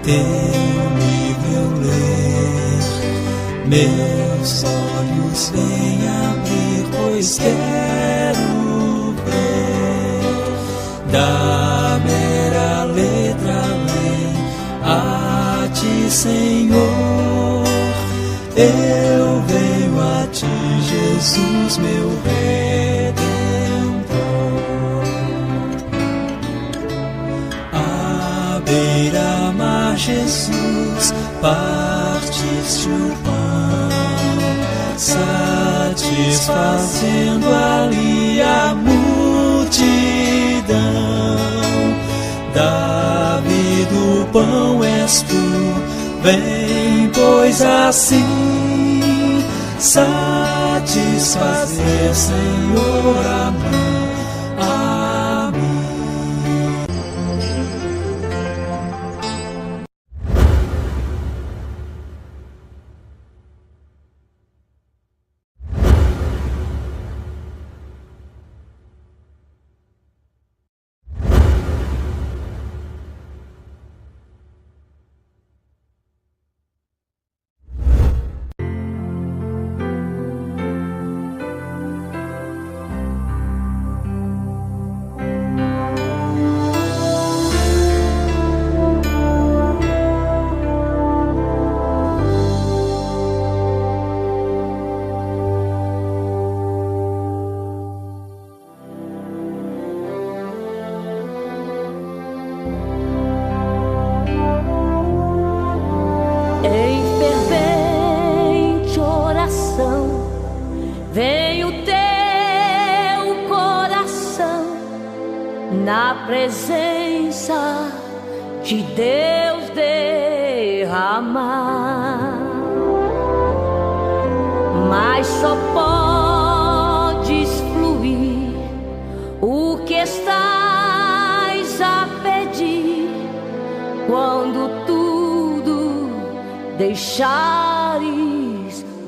teu livro eu ler, meus olhos vêm abrir, pois quero ver da mera letra além a ti, Senhor. Eu venho a ti, Jesus, meu Redentor. À beira-mar, Jesus, partiste o pão, satisfazendo ali a multidão. Davi do pão és tu, vem, pois assim satisfazer, Senhor, a mim. Na presença de Deus derramar, mas só podes fluir o que estás a pedir quando tudo deixares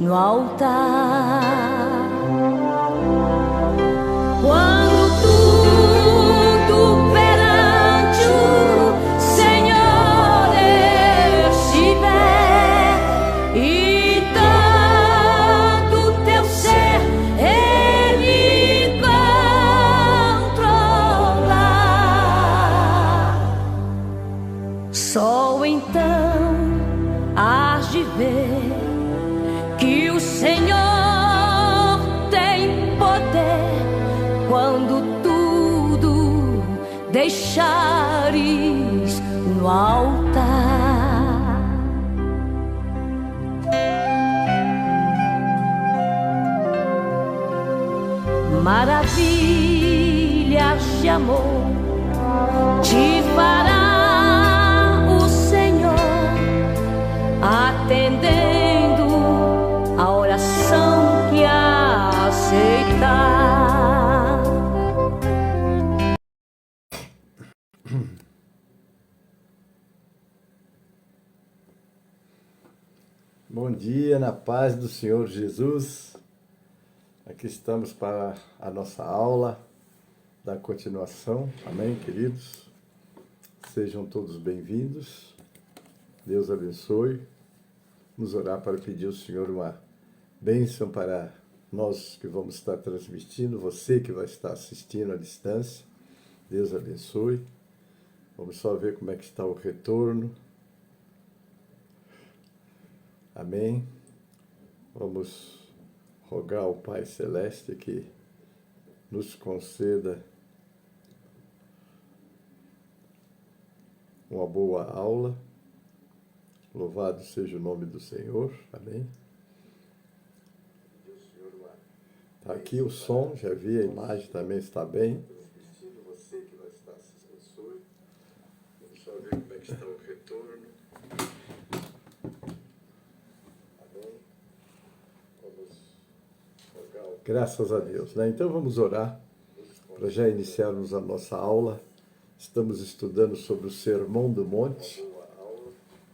no altar. Só então hás de ver que o Senhor tem poder quando tudo deixares no altar. Maravilhas de amor te fará atendendo a oração que aceitar. Bom dia, na paz do Senhor Jesus. Aqui estamos para a nossa aula da continuação. Amém, queridos? Sejam todos bem-vindos. Deus abençoe. Vamos orar para pedir ao Senhor uma bênção para nós que vamos estar transmitindo, você que vai estar assistindo à distância. Deus abençoe. Vamos só ver como é que está o retorno. Amém. Vamos rogar ao Pai Celeste que nos conceda uma boa aula. Louvado seja o nome do Senhor. Amém. Está aqui o som, já vi, a imagem também está bem. Você que vai estar assistindo. Vamos só ver como é que está o retorno. Amém. Graças a Deus, né? Então vamos orar para já iniciarmos a nossa aula. Estamos estudando sobre o Sermão do Monte,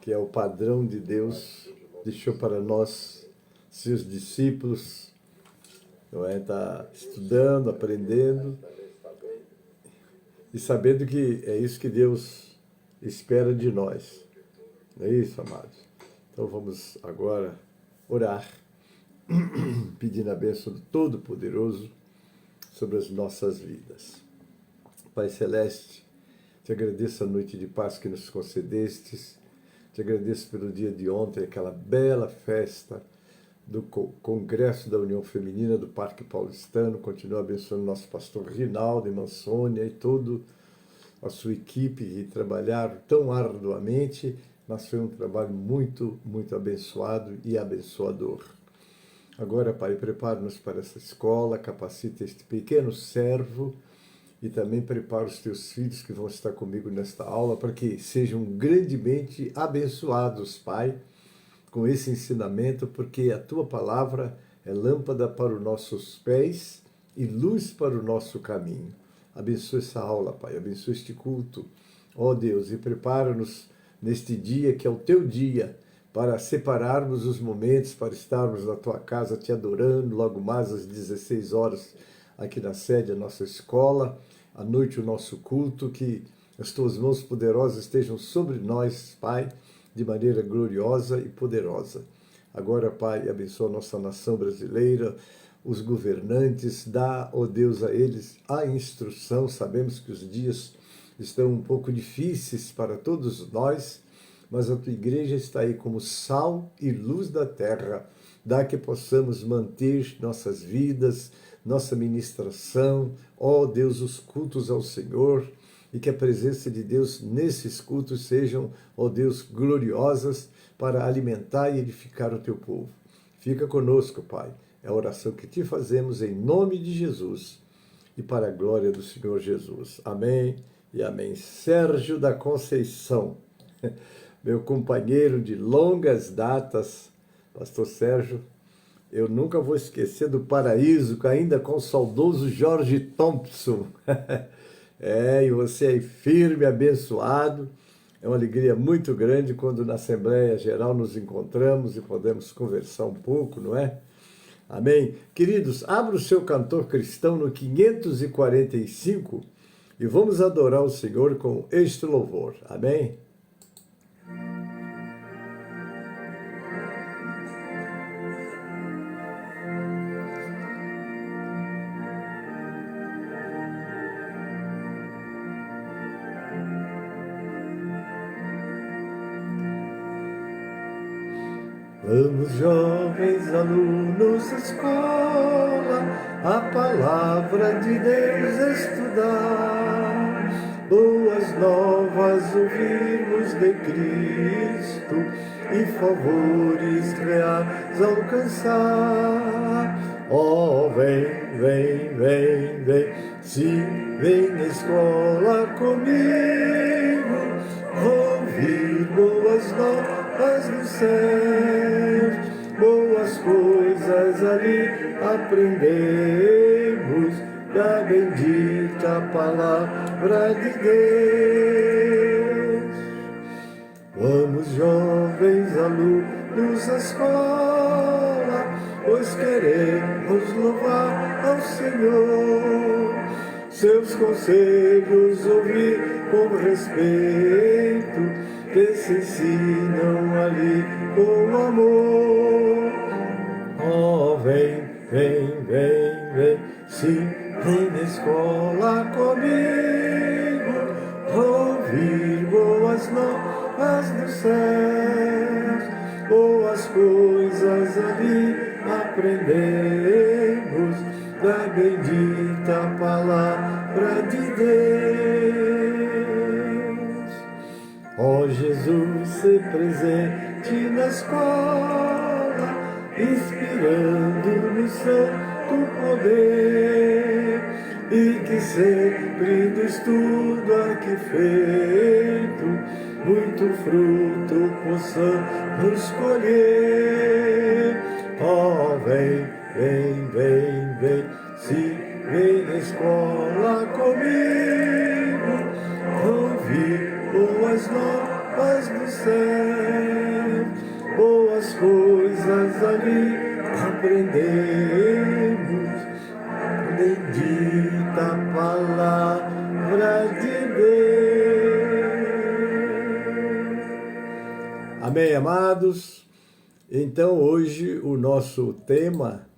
que é o padrão de Deus, deixou para nós, seus discípulos, não é? Tá estudando, aprendendo e sabendo que é isso que Deus espera de nós. Não é isso, amados? Então vamos agora orar, pedindo a bênção do Todo-Poderoso sobre as nossas vidas. Pai Celeste, te agradeço a noite de paz que nos concedestes, te agradeço pelo dia de ontem, aquela bela festa do Congresso da União Feminina do Parque Paulistano. Continua abençoando nosso pastor Rinaldo, irmã Sônia e toda a sua equipe que trabalharam tão arduamente, mas foi um trabalho muito, muito abençoado e abençoador. Agora, Pai, prepara-nos para essa escola, capacita este pequeno servo e também prepara os teus filhos que vão estar comigo nesta aula para que sejam grandemente abençoados, Pai, com esse ensinamento, porque a tua palavra é lâmpada para os nossos pés e luz para o nosso caminho. Abençoa essa aula, Pai, abençoa este culto, ó Deus, e prepara-nos neste dia que é o teu dia, para separarmos os momentos, para estarmos na tua casa te adorando, logo mais às 16 horas, aqui na sede da nossa escola, à noite o nosso culto, que as tuas mãos poderosas estejam sobre nós, Pai, de maneira gloriosa e poderosa. Agora, Pai, abençoa a nossa nação brasileira, os governantes, dá, ó Deus, a eles a instrução. Sabemos que os dias estão um pouco difíceis para todos nós, mas a tua igreja está aí como sal e luz da terra. Dá que possamos manter nossas vidas, nossa ministração, ó Deus, os cultos ao Senhor, e que a presença de Deus nesses cultos sejam, ó Deus, gloriosas para alimentar e edificar o teu povo. Fica conosco, Pai. É a oração que te fazemos em nome de Jesus e para a glória do Senhor Jesus. Amém e amém. Sérgio da Conceição, meu companheiro de longas datas, pastor Sérgio, eu nunca vou esquecer do paraíso, ainda com o saudoso Jorge Thompson. E você aí firme, abençoado. É uma alegria muito grande quando na Assembleia Geral nos encontramos e podemos conversar um pouco, não é? Amém? Queridos, abra o seu cantor cristão no 545 e vamos adorar o Senhor com este louvor. Amém? Vamos, jovens alunos da escola, a palavra de Deus estudar, boas novas ouvirmos de Cristo e favores reais alcançar. Oh, vem, vem, vem, vem, sim, vem à escola comigo, ouvir boas novas do céu, boas coisas ali aprendemos da bendita palavra de Deus. Vamos, jovens alunos da escola, pois queremos louvar ao Senhor, seus conselhos ouvir com respeito, que se ensinam ali com amor. Oh, vem, vem, vem, vem, sim, vem na escola comigo, ouvir boas novas do céu, boas coisas ali aprendemos da bendita palavra de Deus. Ó Jesus, se presente na escola, inspirando no santo poder, e que sempre do estudo aqui feito, muito fruto possamos colher. Ó, vem, vem, vem, vem, se vem na escola comigo, ouvir boas novas do céu, boas coisas ali aprendemos, bendita palavra de Deus. Amém, amados? Então, hoje o nosso tema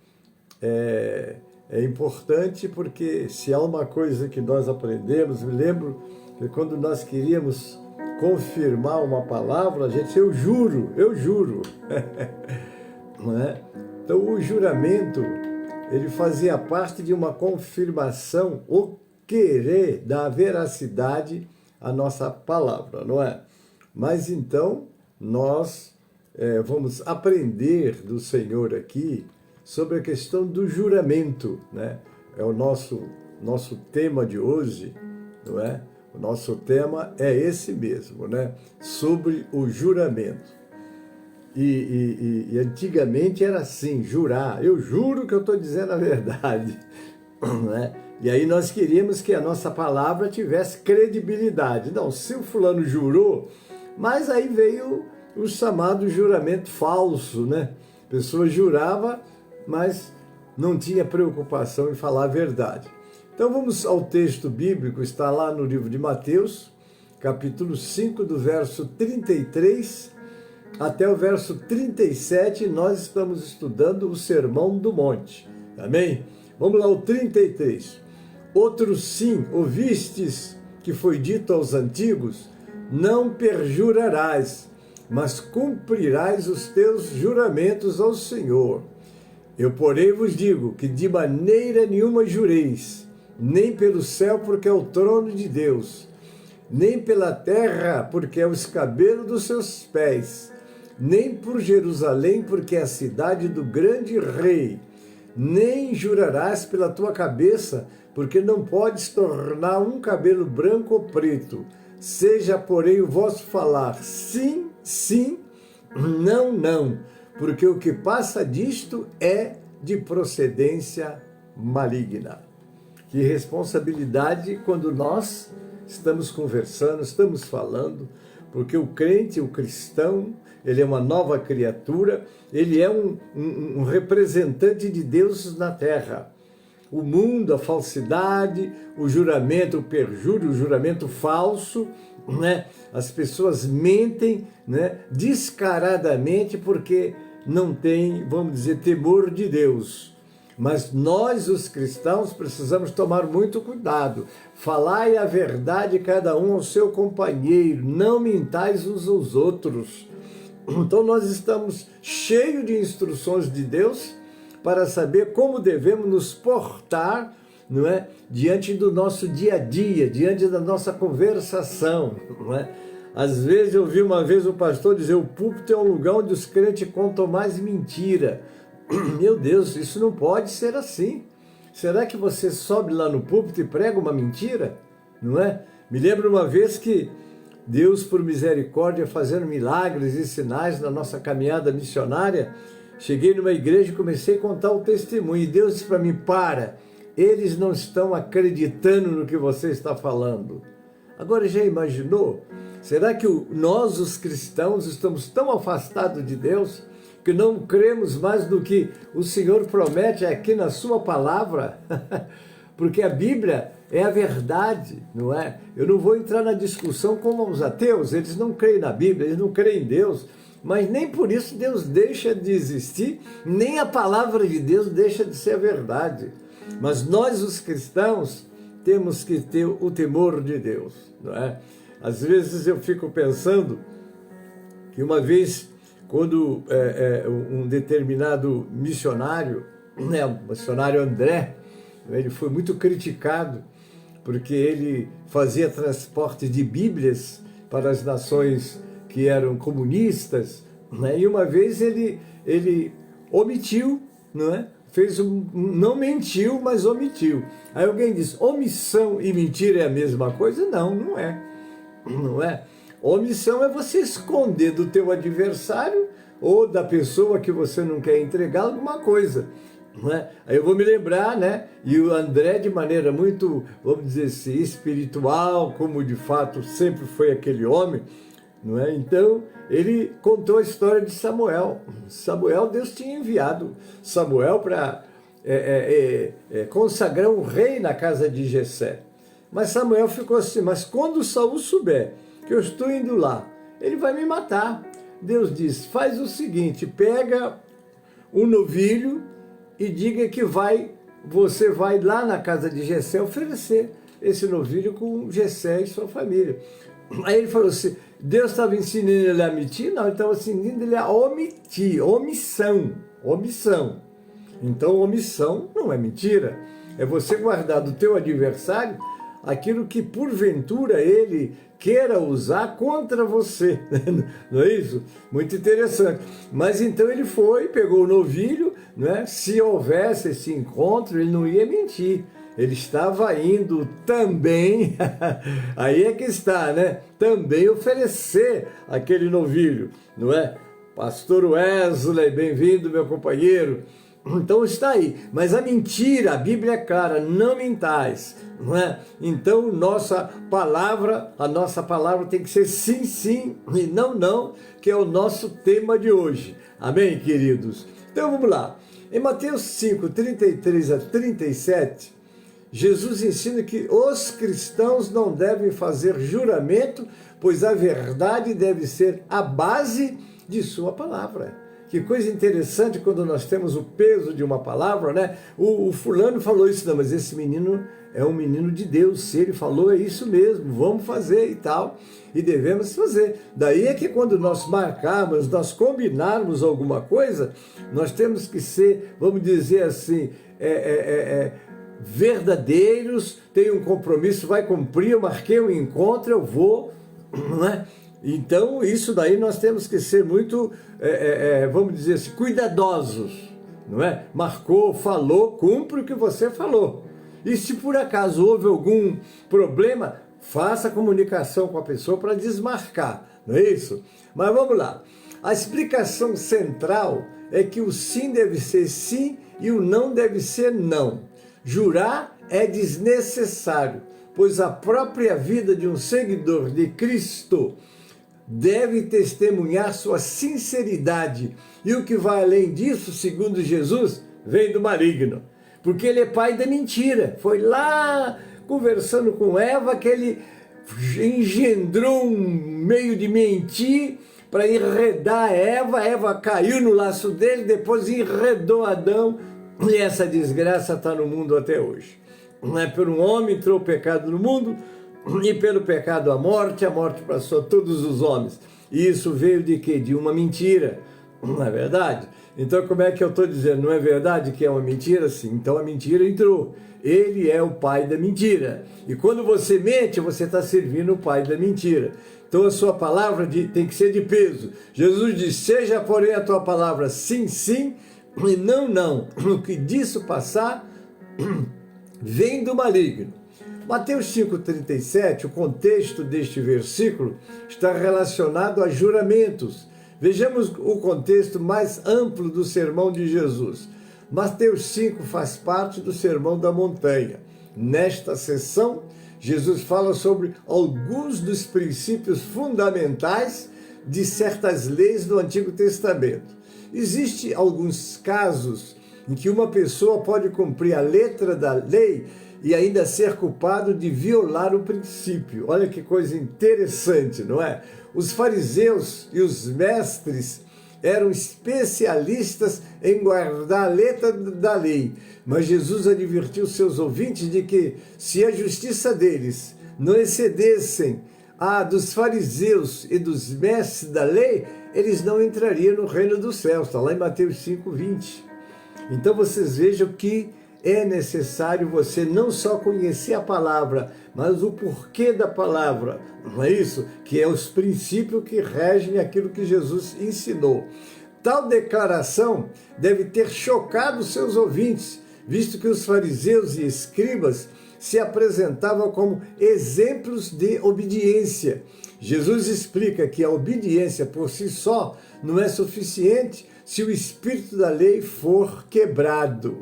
é importante porque se há uma coisa que nós aprendemos, me lembro que quando nós queríamos confirmar uma palavra, a gente, eu juro, não é? Então, o juramento, ele fazia parte de uma confirmação, o querer dar veracidade à nossa palavra, não é? Mas então, nós vamos aprender do Senhor aqui sobre a questão do juramento, né? É o nosso tema de hoje, não é? O nosso tema é esse mesmo, né? Sobre o juramento. E antigamente era assim, jurar. Eu juro que eu estou dizendo a verdade, né? E aí nós queríamos que a nossa palavra tivesse credibilidade. Não, se o fulano jurou, mas aí veio o chamado juramento falso, né? A pessoa jurava, mas não tinha preocupação em falar a verdade. Então vamos ao texto bíblico, está lá no livro de Mateus, capítulo 5, do verso 33 até o verso 37, nós estamos estudando o Sermão do Monte. Amém? Vamos lá, o 33. Outro sim, ouvistes que foi dito aos antigos, não perjurarás, mas cumprirás os teus juramentos ao Senhor. Eu, porém, vos digo que de maneira nenhuma jureis, nem pelo céu, porque é o trono de Deus, nem pela terra, porque é o escabelo dos seus pés, nem por Jerusalém, porque é a cidade do grande rei, nem jurarás pela tua cabeça, porque não podes tornar um cabelo branco ou preto. Seja, porém, o vosso falar sim, sim, não, não, porque o que passa disto é de procedência maligna. Que responsabilidade quando nós estamos conversando, estamos falando, porque o crente, o cristão, ele é uma nova criatura, ele é um representante de Deus na terra. O mundo, a falsidade, o juramento, o perjúrio, o juramento falso, né? As pessoas mentem, né? Descaradamente porque não têm, vamos dizer, temor de Deus. Mas nós, os cristãos, precisamos tomar muito cuidado. Falai a verdade cada um ao seu companheiro, não mintais uns aos outros. Então nós estamos cheios de instruções de Deus para saber como devemos nos portar, não é? Diante do nosso dia a dia, diante da nossa conversação, não é? Às vezes eu ouvi uma vez o pastor dizer, o púlpito é um lugar onde os crentes contam mais mentira. Meu Deus, isso não pode ser assim. Será que você sobe lá no púlpito e prega uma mentira? Não é? Me lembro uma vez que Deus, por misericórdia, fazendo milagres e sinais na nossa caminhada missionária, cheguei numa igreja e comecei a contar o testemunho. E Deus disse para mim, eles não estão acreditando no que você está falando. Agora, já imaginou? Será que nós, os cristãos, estamos tão afastados de Deus que não cremos mais no que o Senhor promete aqui na sua palavra? Porque a Bíblia é a verdade, não é? Eu não vou entrar na discussão com os ateus, eles não creem na Bíblia, eles não creem em Deus, mas nem por isso Deus deixa de existir, nem a palavra de Deus deixa de ser a verdade. Mas nós, os cristãos, temos que ter o temor de Deus, não é? Às vezes eu fico pensando que uma vez, quando um determinado missionário, né, o missionário André, ele foi muito criticado porque ele fazia transporte de Bíblias para as nações que eram comunistas, né? E uma vez ele omitiu, não é? Não mentiu, mas omitiu. Aí alguém diz, omissão e mentira é a mesma coisa? Não, não é. Não é. Omissão é você esconder do teu adversário ou da pessoa que você não quer entregar alguma coisa. Né? Aí eu vou me lembrar, né? E o André, de maneira muito, vamos dizer assim, espiritual, como de fato sempre foi aquele homem, não é? Então ele contou a história de Samuel. Deus tinha enviado Samuel para consagrar um rei na casa de Jessé. Mas Samuel ficou assim, mas quando Saul souber que eu estou indo lá, ele vai me matar. Deus diz, faz o seguinte, pega um novilho e diga que você vai lá na casa de Jessé oferecer esse novilho com Jessé e sua família. Aí ele falou assim, Deus estava ensinando ele a mentir? Não, ele estava ensinando ele a omitir, omissão. Então, omissão não é mentira. É você guardar do teu adversário aquilo que, porventura, ele queira usar contra você. Não é isso? Muito interessante. Mas então ele foi, pegou o novilho, né? Se houvesse esse encontro, ele não ia mentir. Ele estava indo também, aí é que está, né? Também oferecer aquele novilho, não é? Pastor Wesley, bem-vindo, meu companheiro. Então está aí. Mas a mentira, a Bíblia é clara, não mentais, não é? Então a nossa palavra tem que ser sim, sim e não, não, que é o nosso tema de hoje. Amém, queridos? Então vamos lá. Em Mateus 5, 33 a 37, Jesus ensina que os cristãos não devem fazer juramento, pois a verdade deve ser a base de sua palavra. Que coisa interessante quando nós temos o peso de uma palavra, né? O fulano falou isso, não, mas esse menino é um menino de Deus, se ele falou é isso mesmo, vamos fazer e tal, e devemos fazer. Daí é que quando nós marcarmos, nós combinarmos alguma coisa, nós temos que ser, vamos dizer assim, verdadeiros, tem um compromisso, vai cumprir, eu marquei um encontro, eu vou, não é? Então isso daí nós temos que ser muito, vamos dizer assim, cuidadosos, não é? Marcou, falou, cumpre o que você falou. E se por acaso houve algum problema, faça comunicação com a pessoa para desmarcar, não é isso? Mas vamos lá, a explicação central é que o sim deve ser sim e o não deve ser não. Jurar é desnecessário, pois a própria vida de um seguidor de Cristo deve testemunhar sua sinceridade. E o que vai além disso, segundo Jesus, vem do maligno. Porque ele é pai da mentira. Foi lá conversando com Eva que ele engendrou um meio de mentir para enredar Eva. Eva caiu no laço dele, depois enredou Adão. E essa desgraça está no mundo até hoje. Por um homem entrou o pecado no mundo, e pelo pecado a morte passou a todos os homens. E isso veio de quê? De uma mentira, não é verdade? Então como é que eu estou dizendo? Não é verdade que é uma mentira? Sim, então a mentira entrou. Ele é o pai da mentira. E quando você mente, você está servindo o pai da mentira. Então a sua palavra tem que ser de peso. Jesus diz, seja porém a tua palavra sim, sim, e não, não. O que disso passar, vem do maligno. Mateus 5,37, o contexto deste versículo está relacionado a juramentos. Vejamos o contexto mais amplo do sermão de Jesus. Mateus 5 faz parte do Sermão da Montanha. Nesta sessão, Jesus fala sobre alguns dos princípios fundamentais de certas leis do Antigo Testamento. Existem alguns casos em que uma pessoa pode cumprir a letra da lei e ainda ser culpado de violar o princípio. Olha que coisa interessante, não é? Os fariseus e os mestres eram especialistas em guardar a letra da lei, mas Jesus advertiu seus ouvintes de que, se a justiça deles não excedessem a dos fariseus e dos mestres da lei, eles não entrariam no reino dos céus. Está lá em Mateus 5:20. Então vocês vejam que é necessário você não só conhecer a palavra, mas o porquê da palavra, não é isso? Que é os princípios que regem aquilo que Jesus ensinou. Tal declaração deve ter chocado seus ouvintes, visto que os fariseus e escribas se apresentavam como exemplos de obediência. Jesus explica que a obediência por si só não é suficiente se o espírito da lei for quebrado.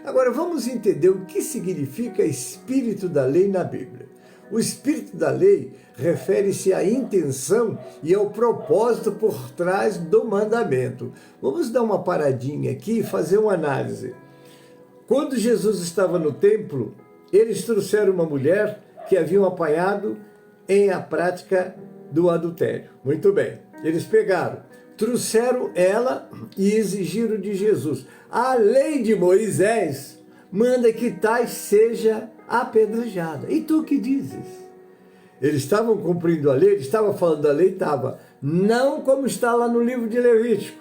Agora vamos entender o que significa espírito da lei na Bíblia. O espírito da lei refere-se à intenção e ao propósito por trás do mandamento. Vamos dar uma paradinha aqui e fazer uma análise. Quando Jesus estava no templo, eles trouxeram uma mulher que haviam apanhado em a prática do adultério. Muito bem. Eles pegaram, trouxeram ela e exigiram de Jesus. A lei de Moisés manda que tais seja apedrejada. E tu que dizes? Eles estavam cumprindo a lei, eles estavam falando da lei, estava. Não como está lá no livro de Levítico.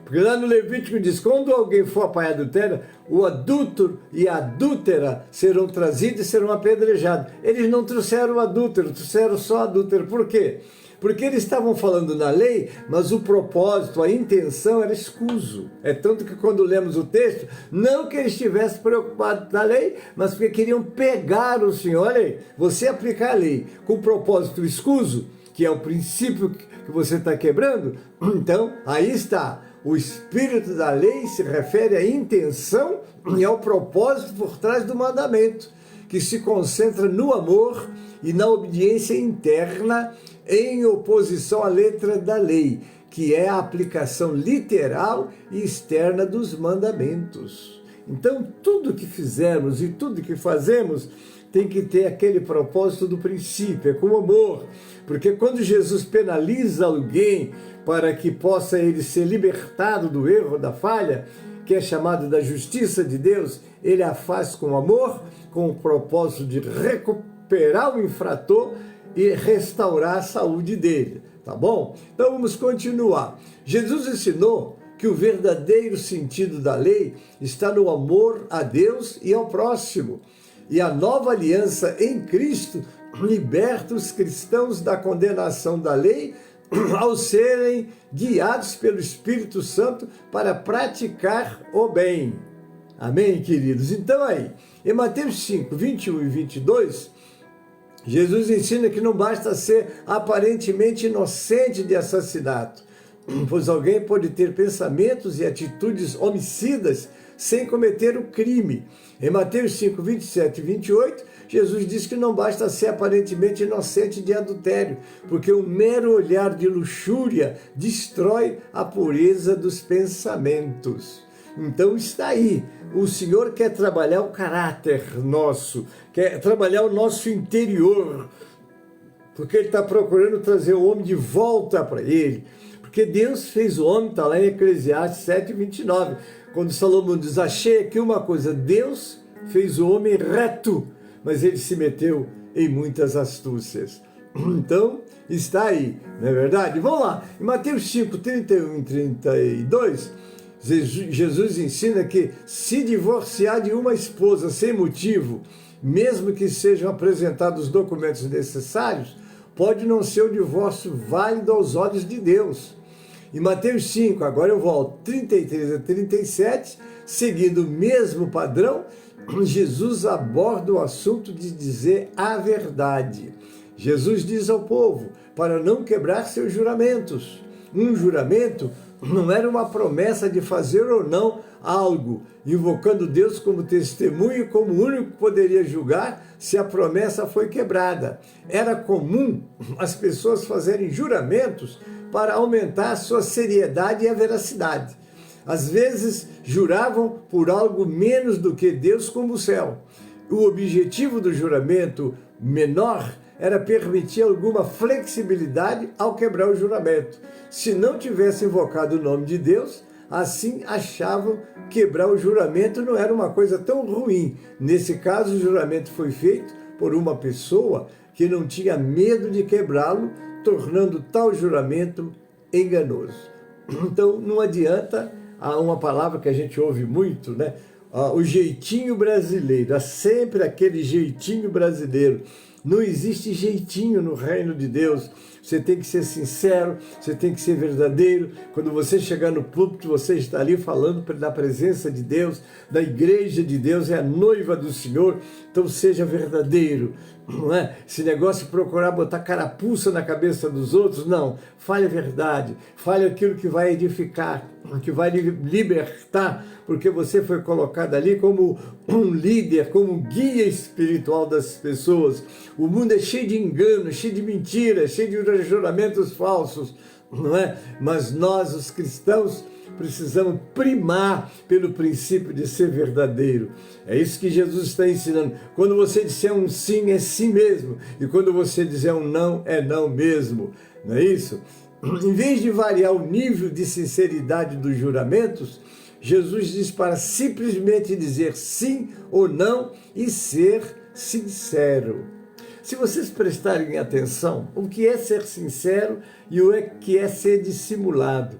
Porque lá no Levítico diz, quando alguém for apanhar adultério, o adúltero e a adúltera serão trazidos e serão apedrejados. Eles não trouxeram o adúltero, trouxeram só o adúltero. Por quê? Porque eles estavam falando na lei, mas o propósito, a intenção era escuso. É tanto que quando lemos o texto, não que eles estivessem preocupados na lei, mas porque queriam pegar o Senhor. Olha aí, você aplicar a lei com propósito escuso, que é o princípio que você está quebrando, então aí está. O espírito da lei se refere à intenção e ao propósito por trás do mandamento, que se concentra no amor e na obediência interna em oposição à letra da lei, que é a aplicação literal e externa dos mandamentos. Então, tudo que fizermos e tudo que fazemos tem que ter aquele propósito do princípio, é com amor. Porque quando Jesus penaliza alguém para que possa ele ser libertado do erro, da falha, que é chamado da justiça de Deus, ele a faz com amor, com o propósito de recuperar o infrator e restaurar a saúde dele, tá bom? Então vamos continuar. Jesus ensinou que o verdadeiro sentido da lei está no amor a Deus e ao próximo. E a nova aliança em Cristo liberta os cristãos da condenação da lei ao serem guiados pelo Espírito Santo para praticar o bem. Amém, queridos? Então aí, em Mateus 5, 21 e 22, Jesus ensina que não basta ser aparentemente inocente de assassinato, pois alguém pode ter pensamentos e atitudes homicidas sem cometer o crime. Em Mateus 5, 27 e 28, Jesus diz que não basta ser aparentemente inocente de adultério, porque o mero olhar de luxúria destrói a pureza dos pensamentos. Então está aí, o Senhor quer trabalhar o caráter nosso, quer trabalhar o nosso interior, porque Ele está procurando trazer o homem de volta para Ele, porque Deus fez o homem, está lá em Eclesiastes 7, 29, quando Salomão diz, achei aqui uma coisa, Deus fez o homem reto, mas ele se meteu em muitas astúcias. Então, está aí, não é verdade? Vamos lá, em Mateus 5, 31 e 32, Jesus ensina que se divorciar de uma esposa sem motivo, mesmo que sejam apresentados os documentos necessários, pode não ser o divórcio válido aos olhos de Deus. Em Mateus 5, agora eu volto, 33 a 37, seguindo o mesmo padrão, Jesus aborda o assunto de dizer a verdade. Jesus diz ao povo para não quebrar seus juramentos. Um juramento não era uma promessa de fazer ou não algo, invocando Deus como testemunho, como o único que poderia julgar se a promessa foi quebrada. Era comum as pessoas fazerem juramentos para aumentar a sua seriedade e a veracidade. Às vezes juravam por algo menos do que Deus, como o céu. O objetivo do juramento menor era permitir alguma flexibilidade ao quebrar o juramento. Se não tivesse invocado o nome de Deus, assim achavam que quebrar o juramento não era uma coisa tão ruim. Nesse caso, o juramento foi feito por uma pessoa que não tinha medo de quebrá-lo, tornando tal juramento enganoso. Então, não adianta, há uma palavra que a gente ouve muito, né? O jeitinho brasileiro, há sempre aquele jeitinho brasileiro. Não existe jeitinho no reino de Deus. Você tem que ser sincero, você tem que ser verdadeiro. Quando você chegar no púlpito, você está ali falando da presença de Deus, da igreja de Deus, é a noiva do Senhor. Então seja verdadeiro, não é? Esse negócio de procurar botar carapuça na cabeça dos outros, não. Fale a verdade, fale aquilo que vai edificar, que vai libertar, porque você foi colocado ali como um líder, como um guia espiritual das pessoas. O mundo é cheio de engano, cheio de mentiras, cheio de juramentos falsos, não é? Mas nós, os cristãos, precisamos primar pelo princípio de ser verdadeiro. É isso que Jesus está ensinando. Quando você disser um sim, é sim mesmo. E quando você disser um não, é não mesmo. Não é isso? em vez de variar o nível de sinceridade dos juramentos, Jesus diz para simplesmente dizer sim ou não e ser sincero. Se vocês prestarem atenção, o que é ser sincero e o que é ser dissimulado?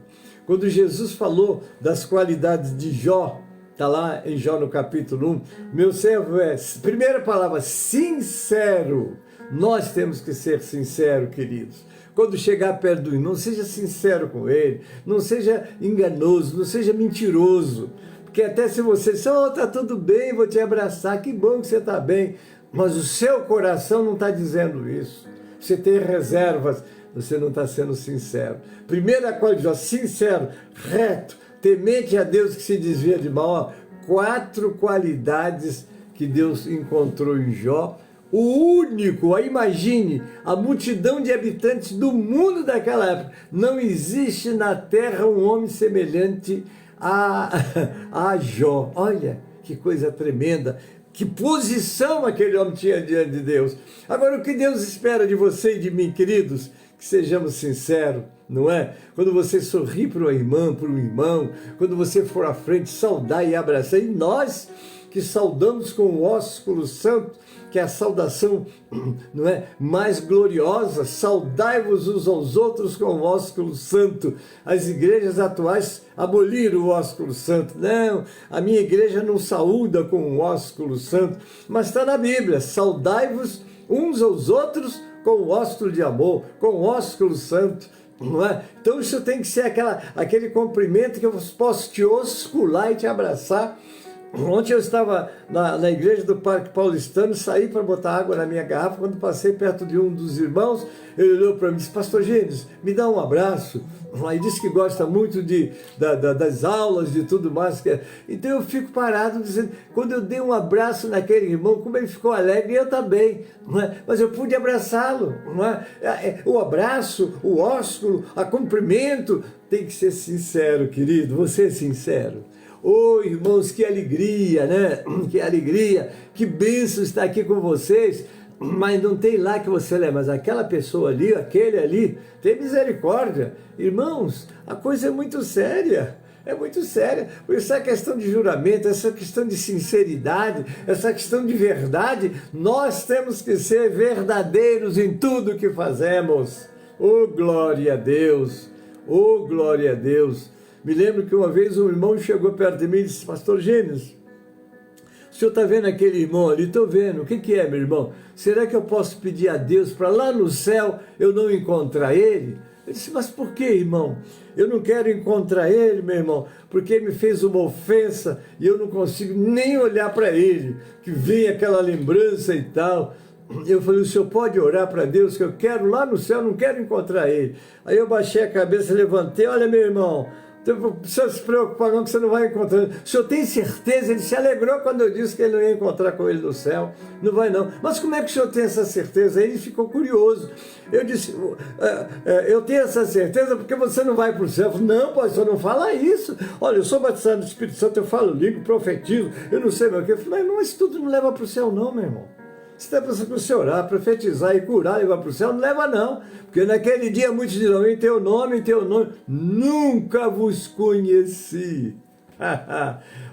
Quando Jesus falou das qualidades de Jó, está lá em Jó no capítulo 1, meu servo é, primeira palavra, sincero. Nós temos que ser sinceros, queridos. Quando chegar perto do irmão, seja sincero com ele, não seja enganoso, não seja mentiroso. Porque até se você disser, está tudo bem, vou te abraçar, que bom que você está bem, mas o seu coração não está dizendo isso. Você tem reservas, você não está sendo sincero. Primeira coisa, sincero, reto, temente a Deus, que se desvia de mal. 4 qualidades que Deus encontrou em Jó. O único, imagine, a multidão de habitantes do mundo daquela época. Não existe na terra um homem semelhante a Jó. Olha, que coisa tremenda. Que posição aquele homem tinha diante de Deus. Agora, o que Deus espera de você e de mim, queridos? Que sejamos sinceros, não é? Quando você sorrir para uma irmã, para um irmão, quando você for à frente, saudar e abraçar. E nós que saudamos com o ósculo santo, que é a saudação, não é, mais gloriosa, saudai-vos uns aos outros com o ósculo santo. As igrejas atuais aboliram o ósculo santo. Não, a minha igreja não saúda com o ósculo santo, mas está na Bíblia, saudai-vos uns aos outros com o ósculo de amor, com o ósculo santo. Não é? Então isso tem que ser aquele cumprimento que eu posso te oscular e te abraçar. Ontem eu estava na igreja do Parque Paulistano, saí para botar água na minha garrafa. Quando passei perto de um dos irmãos, ele olhou para mim e disse, pastor Gênesis, me dá um abraço. Aí disse que gosta muito das aulas, de tudo mais. Então eu fico parado dizendo, quando eu dei um abraço naquele irmão, como ele ficou alegre, eu também. Não é? Mas eu pude abraçá-lo. Não é? O abraço, o ósculo, o cumprimento, tem que ser sincero, querido. Você é sincero. Oh, irmãos, que alegria, né? Que alegria, que bênção estar aqui com vocês. Mas não tem lá que você leva, mas aquela pessoa ali, aquele ali, tem misericórdia. Irmãos, a coisa é muito séria. É muito séria. Por isso, essa questão de juramento, essa questão de sinceridade, essa questão de verdade, nós temos que ser verdadeiros em tudo que fazemos. Oh, glória a Deus! Oh, glória a Deus! Me lembro que uma vez um irmão chegou perto de mim e disse, pastor Gênesis, o senhor está vendo aquele irmão ali? Estou vendo. O que é, meu irmão? Será que eu posso pedir a Deus para lá no céu eu não encontrar ele? Eu disse, mas por que, irmão? Eu não quero encontrar ele, meu irmão, porque ele me fez uma ofensa e eu não consigo nem olhar para ele, que vem aquela lembrança e tal. Eu falei, o senhor pode orar para Deus, que eu quero lá no céu, não quero encontrar ele. Aí eu baixei a cabeça, levantei, olha, meu irmão, não precisa se preocupar não, que você não vai encontrar. O senhor tem certeza? Ele se alegrou quando eu disse que ele não ia encontrar com ele no céu. Não vai não. Mas como é que o senhor tem essa certeza? Aí ele ficou curioso. Eu disse, eu tenho essa certeza porque você não vai para o céu. Eu falei, não, pastor, não fala isso. Olha, eu sou batizado do Espírito Santo, eu falo língua, profetizo, eu não sei mais o que. Eu falei, mas isso tudo não leva para o céu não, meu irmão. Se está pensando que você orar, profetizar e curar e levar para o céu, não leva não. Porque naquele dia muitos dirão, em teu nome, nunca vos conheci.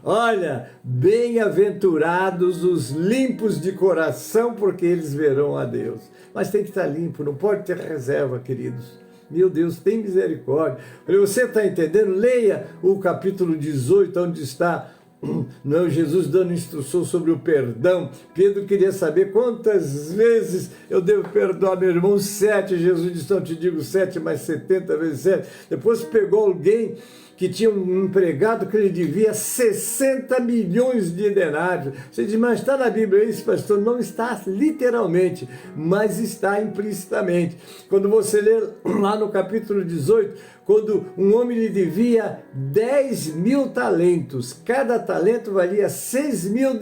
Olha, bem-aventurados os limpos de coração, porque eles verão a Deus. Mas tem que estar limpo, não pode ter reserva, queridos. Meu Deus, tem misericórdia. Você está entendendo? Leia o capítulo 18, onde está... Não é Jesus dando instrução sobre o perdão. Pedro queria saber quantas vezes eu devo perdoar meu irmão. 7, Jesus disse, não te digo 7, mas 70 vezes 7. Depois pegou alguém que tinha um empregado que ele devia 60 milhões de denários. Você diz, mas está na Bíblia isso, pastor? Não está literalmente, mas está implicitamente. Quando você lê lá no capítulo 18, quando um homem lhe devia 10 mil talentos, cada talento valia 6 mil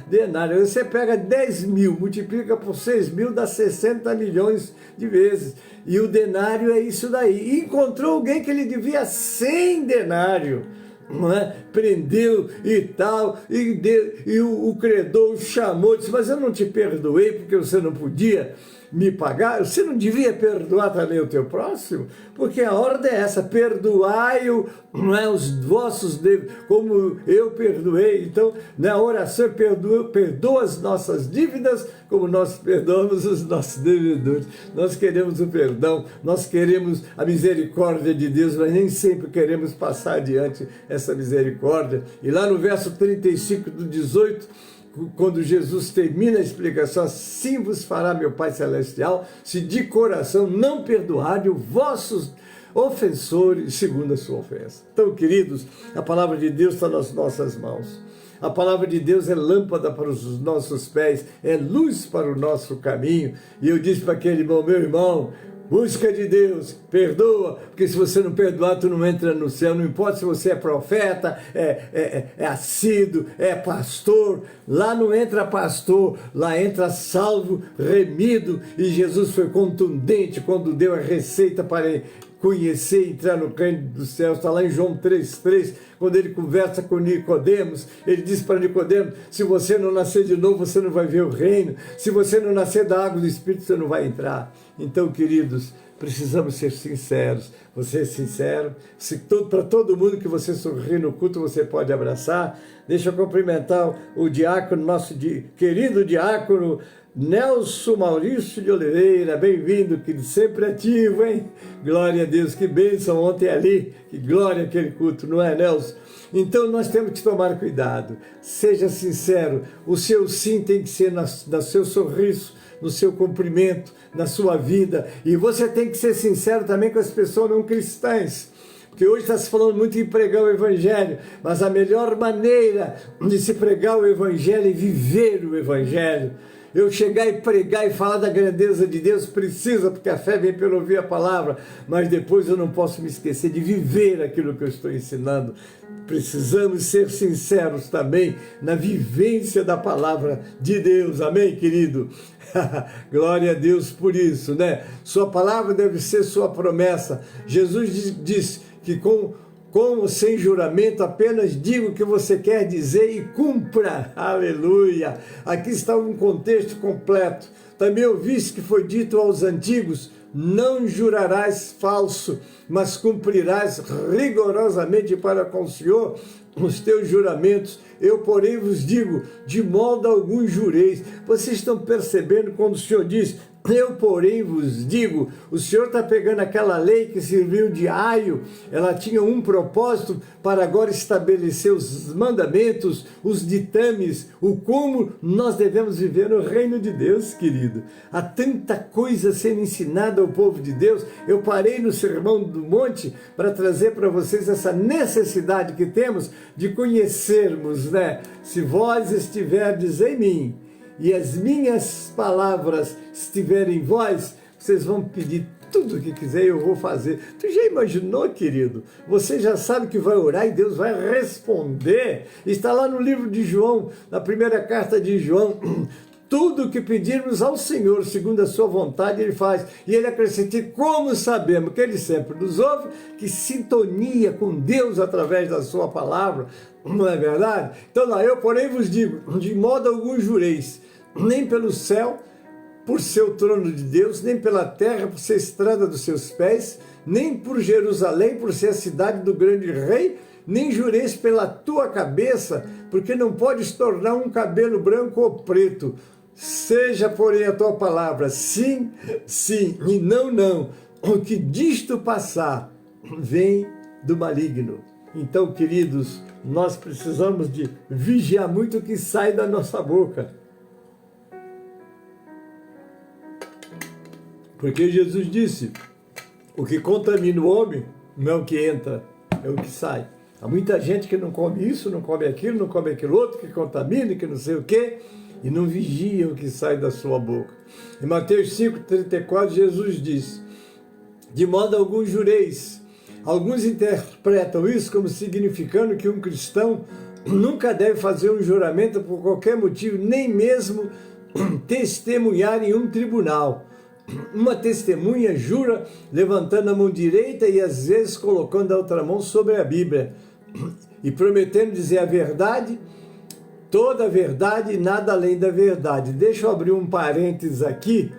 denários. Você pega 10 mil, multiplica por 6 mil, dá 60 milhões de vezes. E o denário é isso daí. E encontrou alguém que lhe devia 100 denários. Não é? prendeu e tal, e o credor o chamou, disse, mas eu não te perdoei porque você não podia me pagar. Você não devia perdoar também o teu próximo? Porque a ordem é essa, perdoai-o, não é, os vossos devedores, como eu perdoei. Então, na oração, perdoa as nossas dívidas, como nós perdoamos os nossos devedores. Nós queremos o perdão, nós queremos a misericórdia de Deus, mas nem sempre queremos passar adiante essa misericórdia. E lá no verso 35 do 18, quando Jesus termina a explicação, assim vos fará meu Pai Celestial, se de coração não perdoarem os vossos ofensores segundo a sua ofensa. Então, queridos, a palavra de Deus está nas nossas mãos. A palavra de Deus é lâmpada para os nossos pés, é luz para o nosso caminho. E eu disse para aquele irmão, meu irmão, busca de Deus, perdoa, porque se você não perdoar, tu não entra no céu. Não importa se você é profeta, é assíduo, é pastor, lá não entra pastor, lá entra salvo, remido. E Jesus foi contundente quando deu a receita para conhecer e entrar no reino dos céus. Está lá em João 3,3, quando ele conversa com Nicodemos, ele diz para Nicodemos, se você não nascer de novo, você não vai ver o reino. Se você não nascer da água do Espírito, você não vai entrar. Então, queridos, precisamos ser sinceros. Você é sincero? Para todo mundo que você sorrir no culto, você pode abraçar. Deixa eu cumprimentar o diácono, nosso querido diácono, Nelson Maurício de Oliveira, bem-vindo, querido, sempre ativo, hein? Glória a Deus, que bênção ontem ali, que glória aquele culto, não é, Nelson? Então nós temos que tomar cuidado, seja sincero, o seu sim tem que ser no seu sorriso, no seu cumprimento, na sua vida, e você tem que ser sincero também com as pessoas não cristãs. Porque hoje está se falando muito em pregar o Evangelho, mas a melhor maneira de se pregar o Evangelho é viver o Evangelho. Eu chegar e pregar e falar da grandeza de Deus precisa, porque a fé vem pelo ouvir a palavra, mas depois eu não posso me esquecer de viver aquilo que eu estou ensinando. Precisamos ser sinceros também na vivência da palavra de Deus, amém, querido? Glória a Deus por isso, né? Sua palavra deve ser sua promessa. Jesus diz que com ou sem juramento, apenas diga o que você quer dizer e cumpra. Aleluia! Aqui está um contexto completo. Também ouviste que foi dito aos antigos, não jurarás falso, mas cumprirás rigorosamente para com o Senhor os teus juramentos. Eu, porém, vos digo, de modo algum jureis. Vocês estão percebendo quando o Senhor diz, eu, porém, vos digo, o Senhor está pegando aquela lei que serviu de aio, ela tinha um propósito para agora estabelecer os mandamentos, os ditames, o como nós devemos viver no reino de Deus, querido. Há tanta coisa sendo ensinada ao povo de Deus. Eu parei no Sermão do Monte para trazer para vocês essa necessidade que temos de conhecermos, né? Se vós estiverdes em mim, e as minhas palavras estiverem em vós, vocês vão pedir tudo o que quiser e eu vou fazer. Tu já imaginou, querido? Você já sabe que vai orar e Deus vai responder. Está lá no livro de João, na primeira carta de João, tudo o que pedirmos ao Senhor, segundo a sua vontade, Ele faz. E Ele acrescenta, como sabemos que Ele sempre nos ouve, que sintonia com Deus através da sua palavra, não é verdade? Então lá, eu porém vos digo, de modo algum jureis, nem pelo céu, por ser o trono de Deus, nem pela terra, por ser a estrada dos seus pés, nem por Jerusalém, por ser a cidade do grande rei, nem jureis pela tua cabeça, porque não podes tornar um cabelo branco ou preto. Seja, porém, a tua palavra sim, sim, e não, não. O que disto passar vem do maligno. Então, queridos, nós precisamos de vigiar muito o que sai da nossa boca. Porque Jesus disse, o que contamina o homem não é o que entra, é o que sai. Há muita gente que não come isso, não come aquilo outro, que contamina, que não sei o quê, e não vigia o que sai da sua boca. Em Mateus 5,34, Jesus diz, de modo algum jureis. Alguns interpretam isso como significando que um cristão nunca deve fazer um juramento por qualquer motivo, nem mesmo testemunhar em um tribunal. Uma testemunha jura levantando a mão direita e às vezes colocando a outra mão sobre a Bíblia. e prometendo dizer a verdade, toda a verdade e nada além da verdade. Deixa eu abrir um parênteses aqui,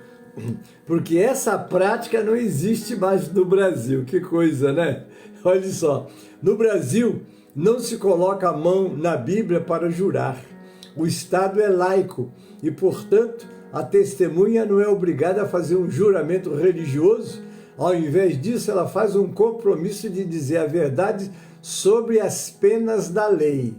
porque essa prática não existe mais no Brasil. Que coisa, né? Olha só, no Brasil não se coloca a mão na Bíblia para jurar. O Estado é laico e, portanto, a testemunha não é obrigada a fazer um juramento religioso. Ao invés disso, ela faz um compromisso de dizer a verdade sobre as penas da lei.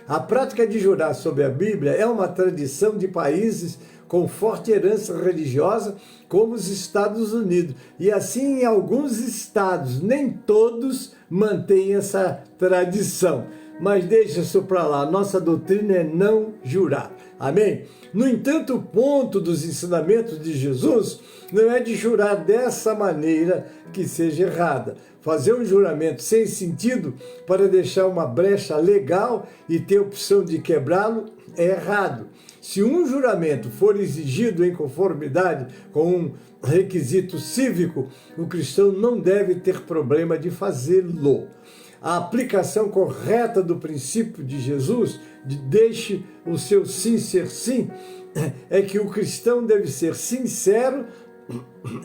A prática de jurar sobre a Bíblia é uma tradição de países com forte herança religiosa, como os Estados Unidos. E assim, em alguns estados, nem todos mantêm essa tradição. Mas deixa isso para lá, nossa doutrina é não jurar. Amém? No entanto, o ponto dos ensinamentos de Jesus não é de jurar dessa maneira que seja errada. Fazer um juramento sem sentido para deixar uma brecha legal e ter opção de quebrá-lo é errado. Se um juramento for exigido em conformidade com um requisito cívico, o cristão não deve ter problema de fazê-lo. A aplicação correta do princípio de Jesus, de deixe o seu sim ser sim, é que o cristão deve ser sincero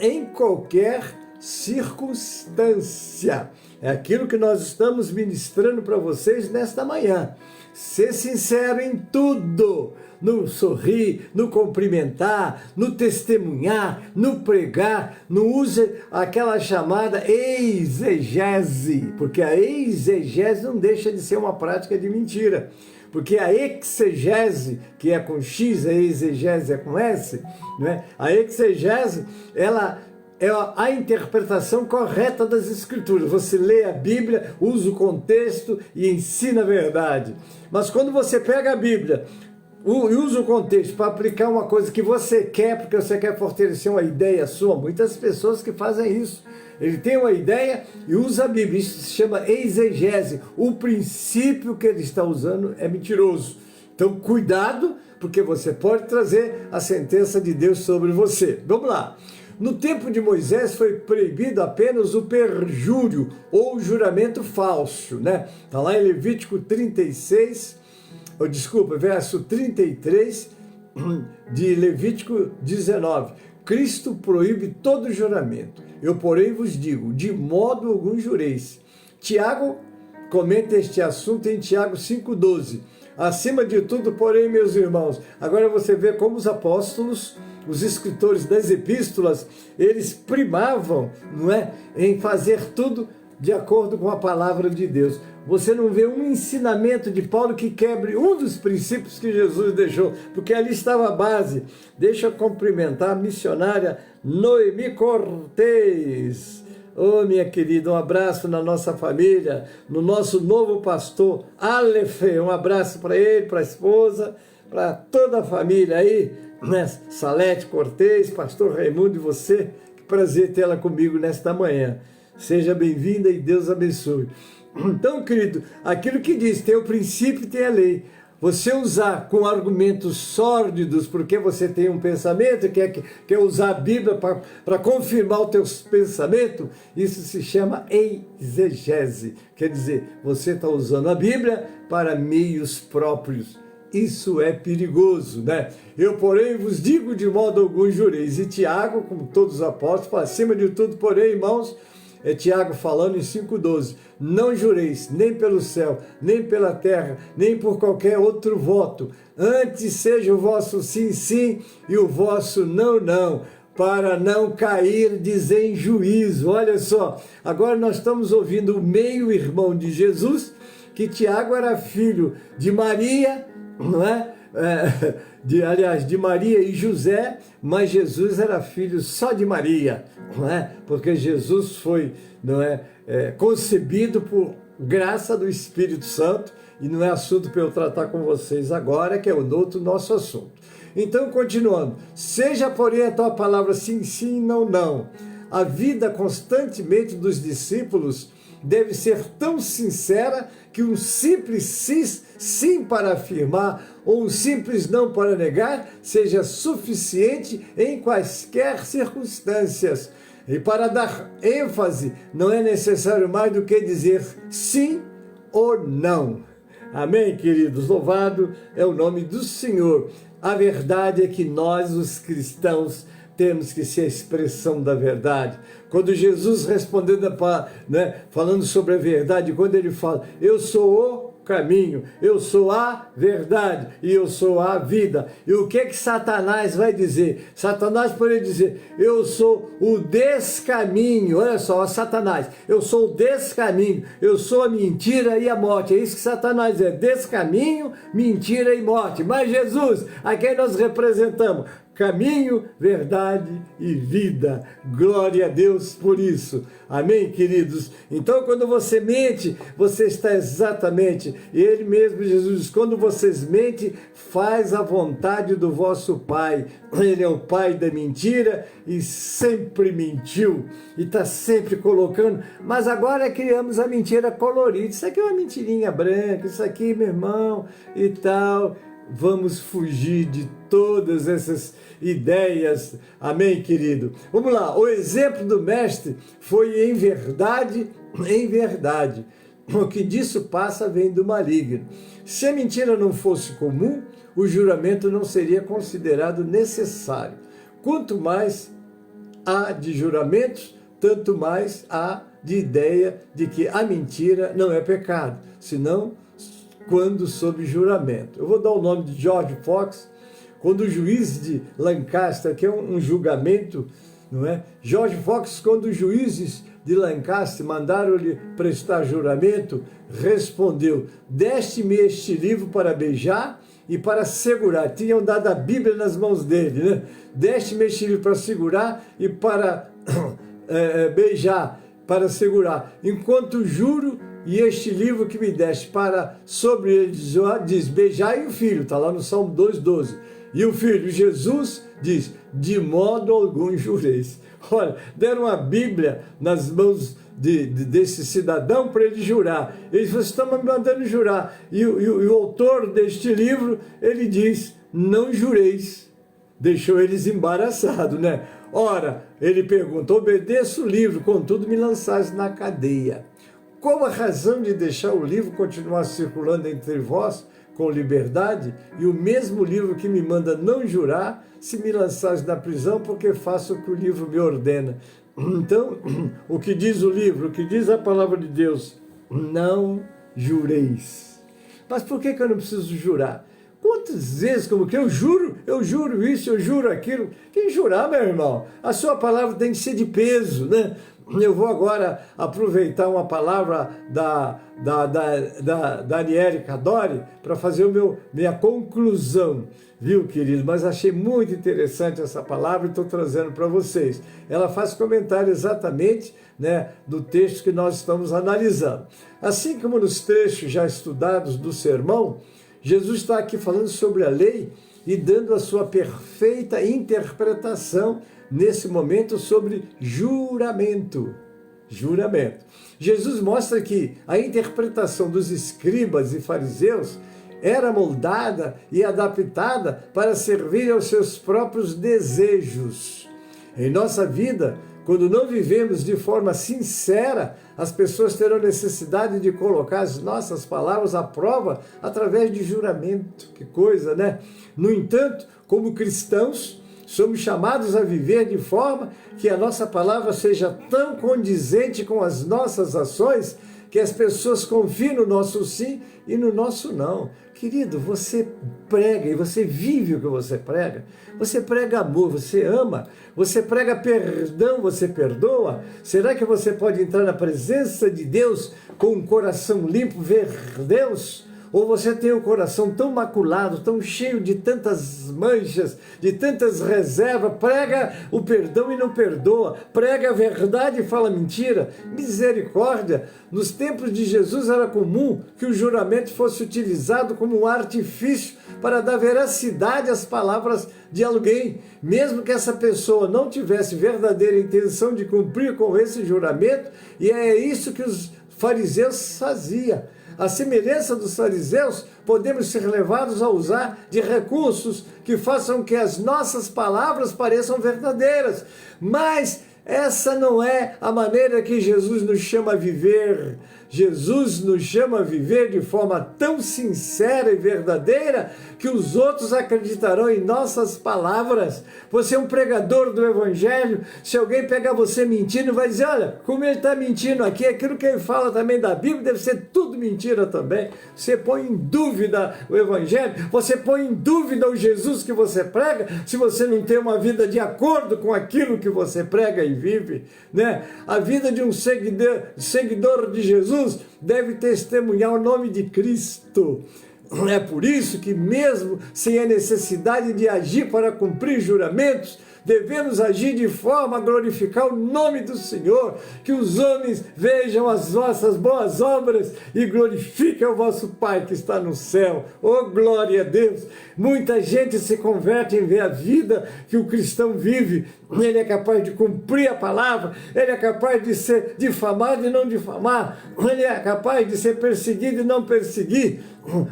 em qualquer circunstância. É aquilo que nós estamos ministrando para vocês nesta manhã. Ser sincero em tudo, no sorrir, no cumprimentar, no testemunhar, no pregar, no use aquela chamada exegese, porque a exegese não deixa de ser uma prática de mentira. Porque a exegese, que é com X, a exegese é com S, né? A exegese, ela é a interpretação correta das Escrituras. Você lê a Bíblia, usa o contexto e ensina a verdade. Mas quando você pega a Bíblia e usa o contexto para aplicar uma coisa que você quer, porque você quer fortalecer uma ideia sua, muitas pessoas que fazem isso. Ele tem uma ideia e usa a Bíblia. Isso se chama exegese. O princípio que ele está usando é mentiroso. Então, cuidado, porque você pode trazer a sentença de Deus sobre você. Vamos lá. No tempo de Moisés foi proibido apenas o perjúrio ou o juramento falso, né? Está lá em Levítico 36, verso 33 de Levítico 19. Cristo proíbe todo juramento. Eu, porém, vos digo, de modo algum jureis. Tiago comenta este assunto em Tiago 5,12. Acima de tudo, porém, meus irmãos, agora você vê como os apóstolos, os escritores das epístolas, eles primavam, não é, em fazer tudo de acordo com a palavra de Deus. Você não vê um ensinamento de Paulo que quebre um dos princípios que Jesus deixou, porque ali estava a base. Deixa eu cumprimentar a missionária Noemi Cortez. Ô, minha querida, um abraço na nossa família, no nosso novo pastor Aleph, um abraço para ele, para a esposa, para toda a família aí, né? Salete Cortez, pastor Raimundo e você, que prazer tê-la comigo nesta manhã. Seja bem-vinda e Deus abençoe. Então, querido, aquilo que diz, tem o princípio e tem a lei. Você usar com argumentos sórdidos, porque você tem um pensamento, quer usar a Bíblia para confirmar o teu pensamento, isso se chama exegese. Quer dizer, você está usando a Bíblia para meios próprios. Isso é perigoso, né? Eu, porém, vos digo de modo algum jureis. E Tiago, como todos os apóstolos, fala, acima de tudo, porém, irmãos, é Tiago falando em 5,12. Não jureis, nem pelo céu, nem pela terra, nem por qualquer outro voto. Antes seja o vosso sim, sim, e o vosso não, não, para não cairdes em juízo. Olha só, agora nós estamos ouvindo o meio-irmão de Jesus, que Tiago era filho de Maria, não é? De Maria e José, mas Jesus era filho só de Maria, não é? Porque Jesus foi, não é, concebido por graça do Espírito Santo, e não é assunto para eu tratar com vocês agora, que é o outro nosso assunto. Então, continuando, seja porém a tua palavra sim, sim, não, não. A vida constantemente dos discípulos deve ser tão sincera que um simples sim para afirmar ou um simples não para negar seja suficiente em quaisquer circunstâncias. E para dar ênfase não é necessário mais do que dizer sim ou não. Amém, queridos? Louvado é o nome do Senhor. A verdade é que nós, os cristãos, temos que ser a expressão da verdade. Quando Jesus respondendo, falando sobre a verdade, quando ele fala, eu sou o caminho, eu sou a verdade e eu sou a vida. E o que Satanás vai dizer? Satanás poderia dizer, eu sou o descaminho. Olha só, Satanás, eu sou o descaminho, eu sou a mentira e a morte. É isso que Satanás é, descaminho, mentira e morte. Mas Jesus, a quem nós representamos, caminho, verdade e vida. Glória a Deus por isso. Amém, queridos? Então, quando você mente, você está exatamente, ele mesmo, Jesus diz, quando vocês mentem, faz a vontade do vosso Pai. Ele é o pai da mentira e sempre mentiu. E está sempre colocando, mas agora criamos a mentira colorida. Isso aqui é uma mentirinha branca, isso aqui, meu irmão, e tal. Vamos fugir de todas essas ideias, amém, querido? Vamos lá, o exemplo do mestre foi em verdade. O que disso passa vem do maligno. Se a mentira não fosse comum, o juramento não seria considerado necessário. Quanto mais há de juramentos, tanto mais há de ideia de que a mentira não é pecado, senão quando sob juramento. Eu vou dar o nome de George Fox, quando o juiz de Lancaster, que é um julgamento, não é? George Fox, quando os juízes de Lancaster mandaram-lhe prestar juramento, respondeu, deste-me este livro para beijar e para segurar. Tinham dado a Bíblia nas mãos dele, né? Deste-me este livro para segurar e para beijar, para segurar. Enquanto juro, e este livro que me deste para sobre ele diz, beijai o filho, está lá no Salmo 2,12. E o filho, Jesus, diz, de modo algum jureis. Olha, deram a Bíblia nas mãos desse cidadão para ele jurar. Ele falou, estão me mandando jurar. E o autor deste livro, ele diz, não jureis. Deixou eles embaraçados, né? Ora, ele pergunta, obedeço o livro, contudo me lançais na cadeia. Qual a razão de deixar o livro continuar circulando entre vós com liberdade e o mesmo livro que me manda não jurar se me lançares na prisão porque faço o que o livro me ordena? Então, o que diz o livro, o que diz a palavra de Deus, não jureis. Mas por que eu não preciso jurar? Quantas vezes, como que eu juro isso, eu juro aquilo. Quem jurar, meu irmão? A sua palavra tem que ser de peso, né? Eu vou agora aproveitar uma palavra da Daniele Cadori para fazer minha conclusão, viu, querido? Mas achei muito interessante essa palavra e estou trazendo para vocês. Ela faz comentário exatamente, né, do texto que nós estamos analisando. Assim como nos trechos já estudados do sermão, Jesus está aqui falando sobre a lei e dando a sua perfeita interpretação nesse momento sobre juramento. Juramento. Jesus mostra que a interpretação dos escribas e fariseus era moldada e adaptada para servir aos seus próprios desejos. Em nossa vida, quando não vivemos de forma sincera, as pessoas terão necessidade de colocar as nossas palavras à prova através de juramento. Que coisa, né? No entanto, como cristãos, somos chamados a viver de forma que a nossa palavra seja tão condizente com as nossas ações que as pessoas confiem no nosso sim e no nosso não. Querido, você prega e você vive o que você prega. Você prega amor, você ama. Você prega perdão, você perdoa. Será que você pode entrar na presença de Deus com um coração limpo, ver Deus? Ou você tem o coração tão maculado, tão cheio de tantas manchas, de tantas reservas, prega o perdão e não perdoa, prega a verdade e fala mentira? Misericórdia! Nos tempos de Jesus era comum que o juramento fosse utilizado como um artifício para dar veracidade às palavras de alguém, mesmo que essa pessoa não tivesse verdadeira intenção de cumprir com esse juramento, e é isso que os fariseus faziam. À semelhança dos fariseus, podemos ser levados a usar de recursos que façam que as nossas palavras pareçam verdadeiras, mas Essa não é a maneira que Jesus nos chama a viver. Jesus nos chama a viver de forma tão sincera e verdadeira que os outros acreditarão em nossas palavras. Você é um pregador do Evangelho. Se alguém pegar você mentindo, vai dizer: olha, como ele está mentindo aqui, aquilo que ele fala também da Bíblia deve ser tudo mentira também. Você põe em dúvida o Evangelho, você põe em dúvida o Jesus que você prega, se você não tem uma vida de acordo com aquilo que você prega e vive, né? A vida de um seguidor de Jesus deve testemunhar o nome de Cristo. É por isso que, mesmo sem a necessidade de agir para cumprir juramentos, devemos agir de forma a glorificar o nome do Senhor, que os homens vejam as vossas boas obras e glorifiquem o vosso Pai que está no céu. Oh, glória a Deus! Muita gente se converte em ver a vida que o cristão vive. Ele é capaz de cumprir a palavra, ele é capaz de ser difamado e não difamar, ele é capaz de ser perseguido e não perseguir,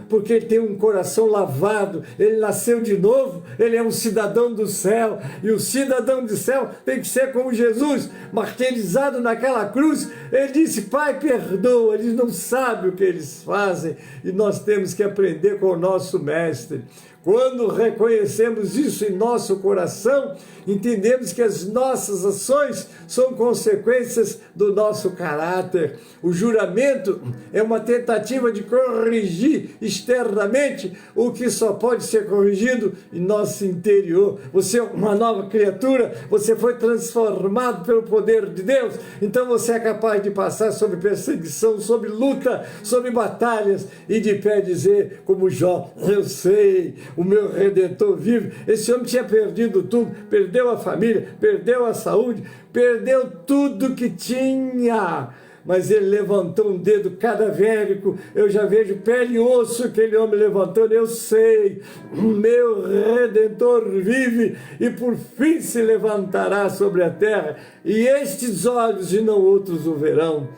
porque ele tem um coração lavado, ele nasceu de novo, ele é um cidadão do céu, e o cidadão do céu tem que ser como Jesus, martirizado naquela cruz. Ele disse: Pai, perdoa, eles não sabem o que eles fazem, e nós temos que aprender com o nosso mestre. Quando reconhecemos isso em nosso coração, entendemos que as nossas ações são consequências do nosso caráter. O juramento é uma tentativa de corrigir externamente o que só pode ser corrigido em nosso interior. Você é uma nova criatura, você foi transformado pelo poder de Deus, então você é capaz de passar sobre perseguição, sobre luta, sobre batalhas e de pé dizer, como Jó: eu sei, o meu Redentor vive. Esse homem tinha perdido tudo, perdeu a família, perdeu a saúde, perdeu tudo que tinha, mas ele levantou um dedo cadavérico. Eu já vejo pele e osso aquele homem levantando. Eu sei, o meu Redentor vive e por fim se levantará sobre a terra, e estes olhos e não outros o verão.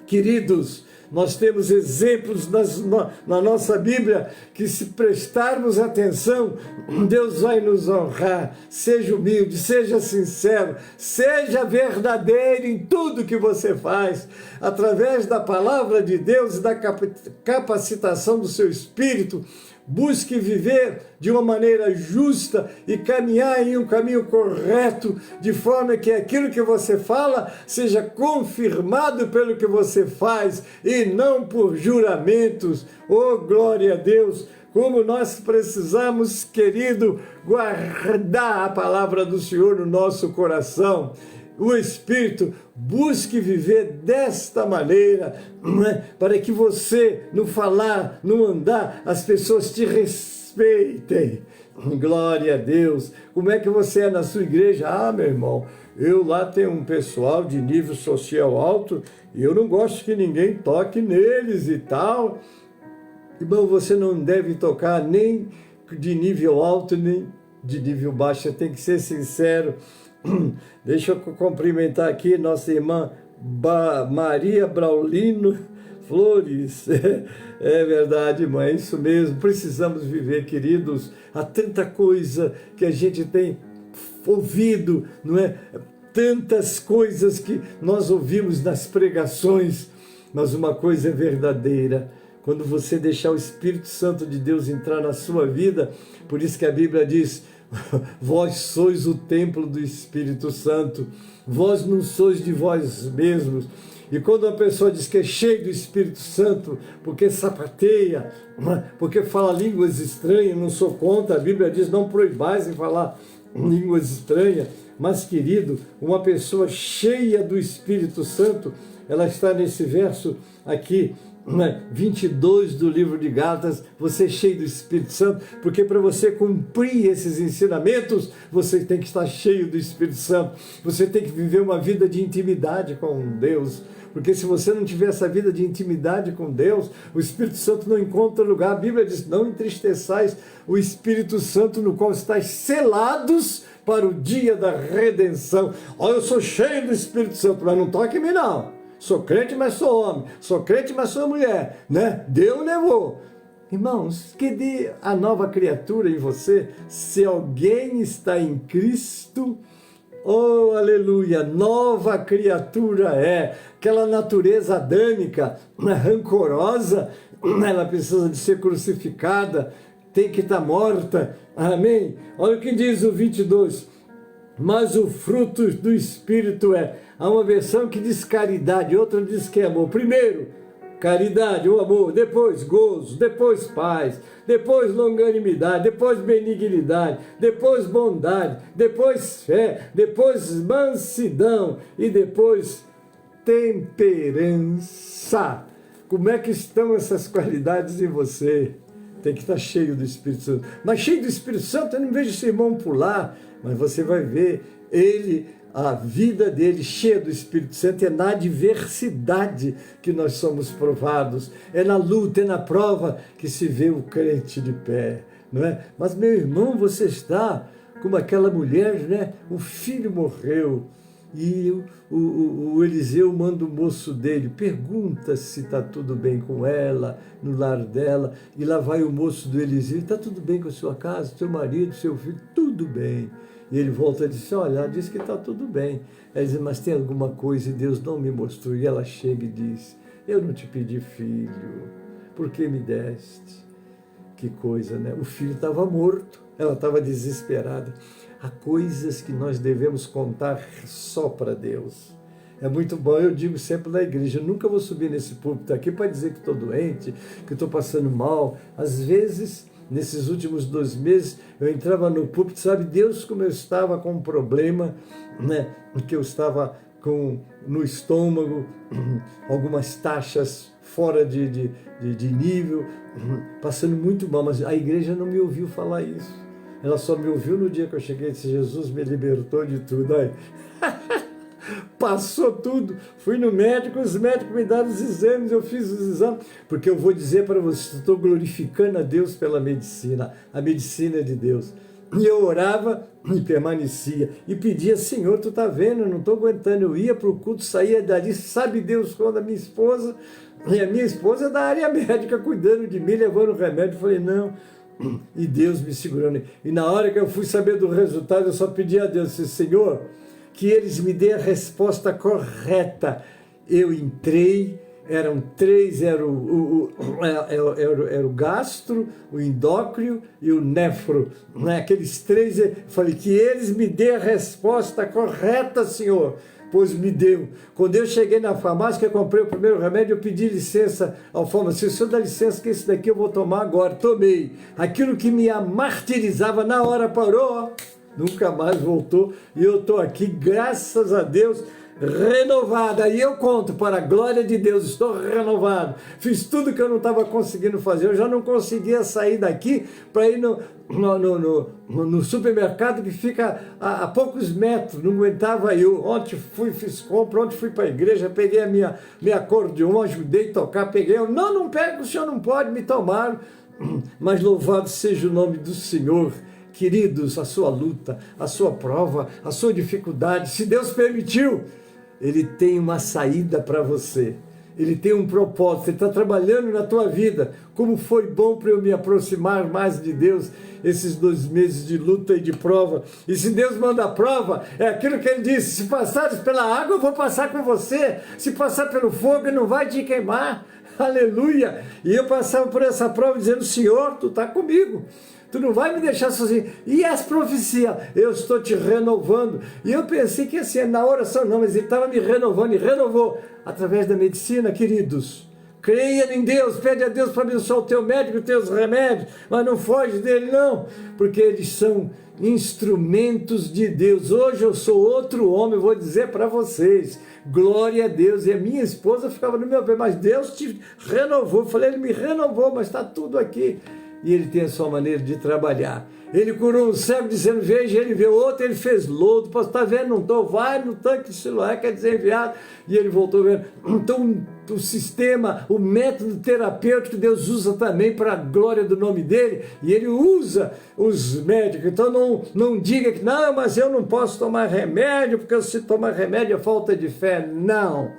Queridos, nós temos exemplos na nossa Bíblia que, se prestarmos atenção, Deus vai nos honrar. Seja humilde, seja sincero, seja verdadeiro em tudo que você faz. Através da palavra de Deus e da capacitação do seu espírito, busque viver de uma maneira justa e caminhar em um caminho correto, de forma que aquilo que você fala seja confirmado pelo que você faz e não por juramentos. Oh, glória a Deus! Como nós precisamos, querido, guardar a palavra do Senhor no nosso coração. O Espírito, busque viver desta maneira, para que você, no falar, no andar, as pessoas te respeitem. Glória a Deus. Como é que você é na sua igreja? Ah, meu irmão, eu lá tenho um pessoal de nível social alto e eu não gosto que ninguém toque neles e tal. Irmão, você não deve tocar nem de nível alto, nem de nível baixo. Você tem que ser sincero. Deixa eu cumprimentar aqui nossa irmã Maria Braulino Flores. É verdade, irmã, é isso mesmo. Precisamos viver, queridos. Há tanta coisa que a gente tem ouvido, não é? Tantas coisas que nós ouvimos nas pregações, mas uma coisa é verdadeira: quando você deixar o Espírito Santo de Deus entrar na sua vida. Por isso que a Bíblia diz: vós sois o templo do Espírito Santo, vós não sois de vós mesmos. E quando uma pessoa diz que é cheio do Espírito Santo, porque sapateia, porque fala línguas estranhas, não sou contra, a Bíblia diz: não proibais em falar línguas estranhas. Mas, querido, uma pessoa cheia do Espírito Santo, ela está nesse verso aqui, 22 do livro de Gálatas. Você é cheio do Espírito Santo, porque para você cumprir esses ensinamentos, você tem que estar cheio do Espírito Santo. Você tem que viver uma vida de intimidade com Deus, porque se você não tiver essa vida de intimidade com Deus, o Espírito Santo não encontra lugar. A Bíblia diz: não entristeçais o Espírito Santo, no qual estáis selados para o dia da redenção. Olha, eu sou cheio do Espírito Santo, mas não toque em mim não. Sou crente, mas sou homem. Sou crente, mas sou mulher, né? Deus levou. Irmãos, cadê a nova criatura em você? Se alguém está em Cristo, Oh, aleluia, nova criatura é. Aquela natureza adâmica, rancorosa, ela precisa de ser crucificada, tem que estar morta. Amém? Olha o que diz o 22. Mas o fruto do Espírito é. Há uma versão que diz caridade, outra diz que é amor. Primeiro, caridade, o amor. Depois, gozo. Depois, paz. Depois, longanimidade. Depois, benignidade. Depois, bondade. Depois, fé. Depois, mansidão. E depois, temperança. Como é que estão essas qualidades em você? Tem que estar cheio do Espírito Santo. Mas cheio do Espírito Santo, eu não vejo esse irmão pular, mas você vai ver ele, a vida dele cheia do Espírito Santo. É na adversidade que nós somos provados, é na luta, é na prova que se vê o crente de pé, não é? Mas meu irmão, você está como aquela mulher, né? O filho morreu e o Eliseu manda o moço dele, pergunta se está tudo bem com ela, no lar dela, e lá vai o moço do Eliseu: está tudo bem com a sua casa, seu marido, seu filho? Tudo bem. E ele volta e diz: olha, ela disse que está tudo bem. Ela diz: mas tem alguma coisa e Deus não me mostrou. E ela chega e diz: eu não te pedi filho, por que me deste? Que coisa, né? O filho estava morto, ela estava desesperada. Há coisas que nós devemos contar só para Deus. É muito bom, eu digo sempre na igreja, eu nunca vou subir nesse púlpito aqui para dizer que estou doente, que estou passando mal. Às vezes, nesses últimos 2 meses, eu entrava no púlpito, sabe Deus como eu estava com um problema, né? Que eu estava no estômago, algumas taxas fora de nível, passando muito mal, mas a igreja não me ouviu falar isso. Ela só me ouviu no dia que eu cheguei e disse: Jesus me libertou de tudo. Aí, passou tudo. Fui no médico, os médicos me deram os exames, eu fiz os exames. Porque eu vou dizer para você, estou glorificando a Deus pela medicina. A medicina é de Deus. E eu orava e permanecia. E pedia: Senhor, tu está vendo, eu não estou aguentando. Eu ia para o culto, saía dali, sabe Deus quando a minha esposa... E a minha esposa é da área médica, cuidando de mim, levando o remédio. Eu falei: não... E Deus me segurando. E na hora que eu fui saber do resultado, eu só pedi a Deus: Senhor, que eles me dêem a resposta correta. Eu entrei, eram 3, era o gastro, o endócrino e o nefro. Aqueles 3, eu falei: que eles me dêem a resposta correta, Senhor. Pois me deu. Quando eu cheguei na farmácia, que eu comprei o primeiro remédio, eu pedi licença ao farmacêutico: o senhor dá licença que esse daqui eu vou tomar agora. Tomei. Aquilo que me martirizava na hora parou, nunca mais voltou. E eu estou aqui, graças a Deus, renovado. Aí eu conto, para a glória de Deus, estou renovado. Fiz tudo que eu não estava conseguindo fazer. Eu já não conseguia sair daqui para ir no supermercado que fica a poucos metros. Não aguentava eu. Ontem fiz compra, ontem fui para a igreja, peguei a minha acordeon, ajudei a tocar, peguei. Não pega, o senhor não pode, me tomaram. Mas louvado seja o nome do Senhor. Queridos, a sua luta, a sua prova, a sua dificuldade, se Deus permitiu, Ele tem uma saída para você. Ele tem um propósito, Ele está trabalhando na tua vida. Como foi bom para eu me aproximar mais de Deus esses 2 meses de luta e de prova. E se Deus manda a prova, é aquilo que Ele disse: se passares pela água, eu vou passar com você. Se passar pelo fogo, não vai te queimar. Aleluia! E eu passava por essa prova dizendo: Senhor, Tu está comigo. Tu não vai me deixar sozinho. E as profecias? Eu estou te renovando. E eu pensei que assim, na oração não, mas Ele estava me renovando e renovou através da medicina, queridos. Creia em Deus, pede a Deus para abençoar o teu médico, os teus remédios, mas não foge dele não, porque eles são instrumentos de Deus. Hoje eu sou outro homem, eu vou dizer para vocês, glória a Deus. E a minha esposa ficava no meu pé: mas Deus te renovou. Eu falei: Ele me renovou, mas está tudo aqui. E Ele tem a sua maneira de trabalhar. Ele curou um cego dizendo: veja, ele vê. Outro, ele fez lodo. Posso estar vendo? Não estou. Vai no tanque de Siloé, quer dizer, enviado. E ele voltou vendo. Então, o sistema, o método terapêutico, Deus usa também para a glória do nome dEle. E Ele usa os médicos. Então, não diga que, não, mas eu não posso tomar remédio, porque se tomar remédio é falta de fé. Não.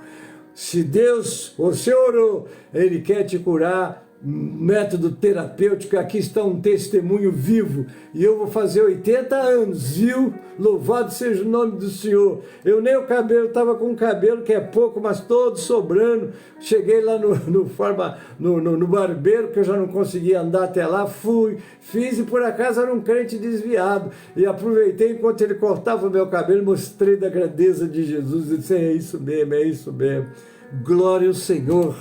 Se Deus, você orou, Ele quer te curar método terapêutico. Aqui está um testemunho vivo, e eu vou fazer 80 anos, viu? Louvado seja o nome do Senhor. Eu nem o cabelo, estava com o cabelo que é pouco, mas todo sobrando. Cheguei lá no barbeiro, que eu já não conseguia andar até lá, fiz, e por acaso era um crente desviado, e aproveitei enquanto ele cortava o meu cabelo, mostrei da grandeza de Jesus, e disse: é isso mesmo, é isso mesmo, glória ao Senhor.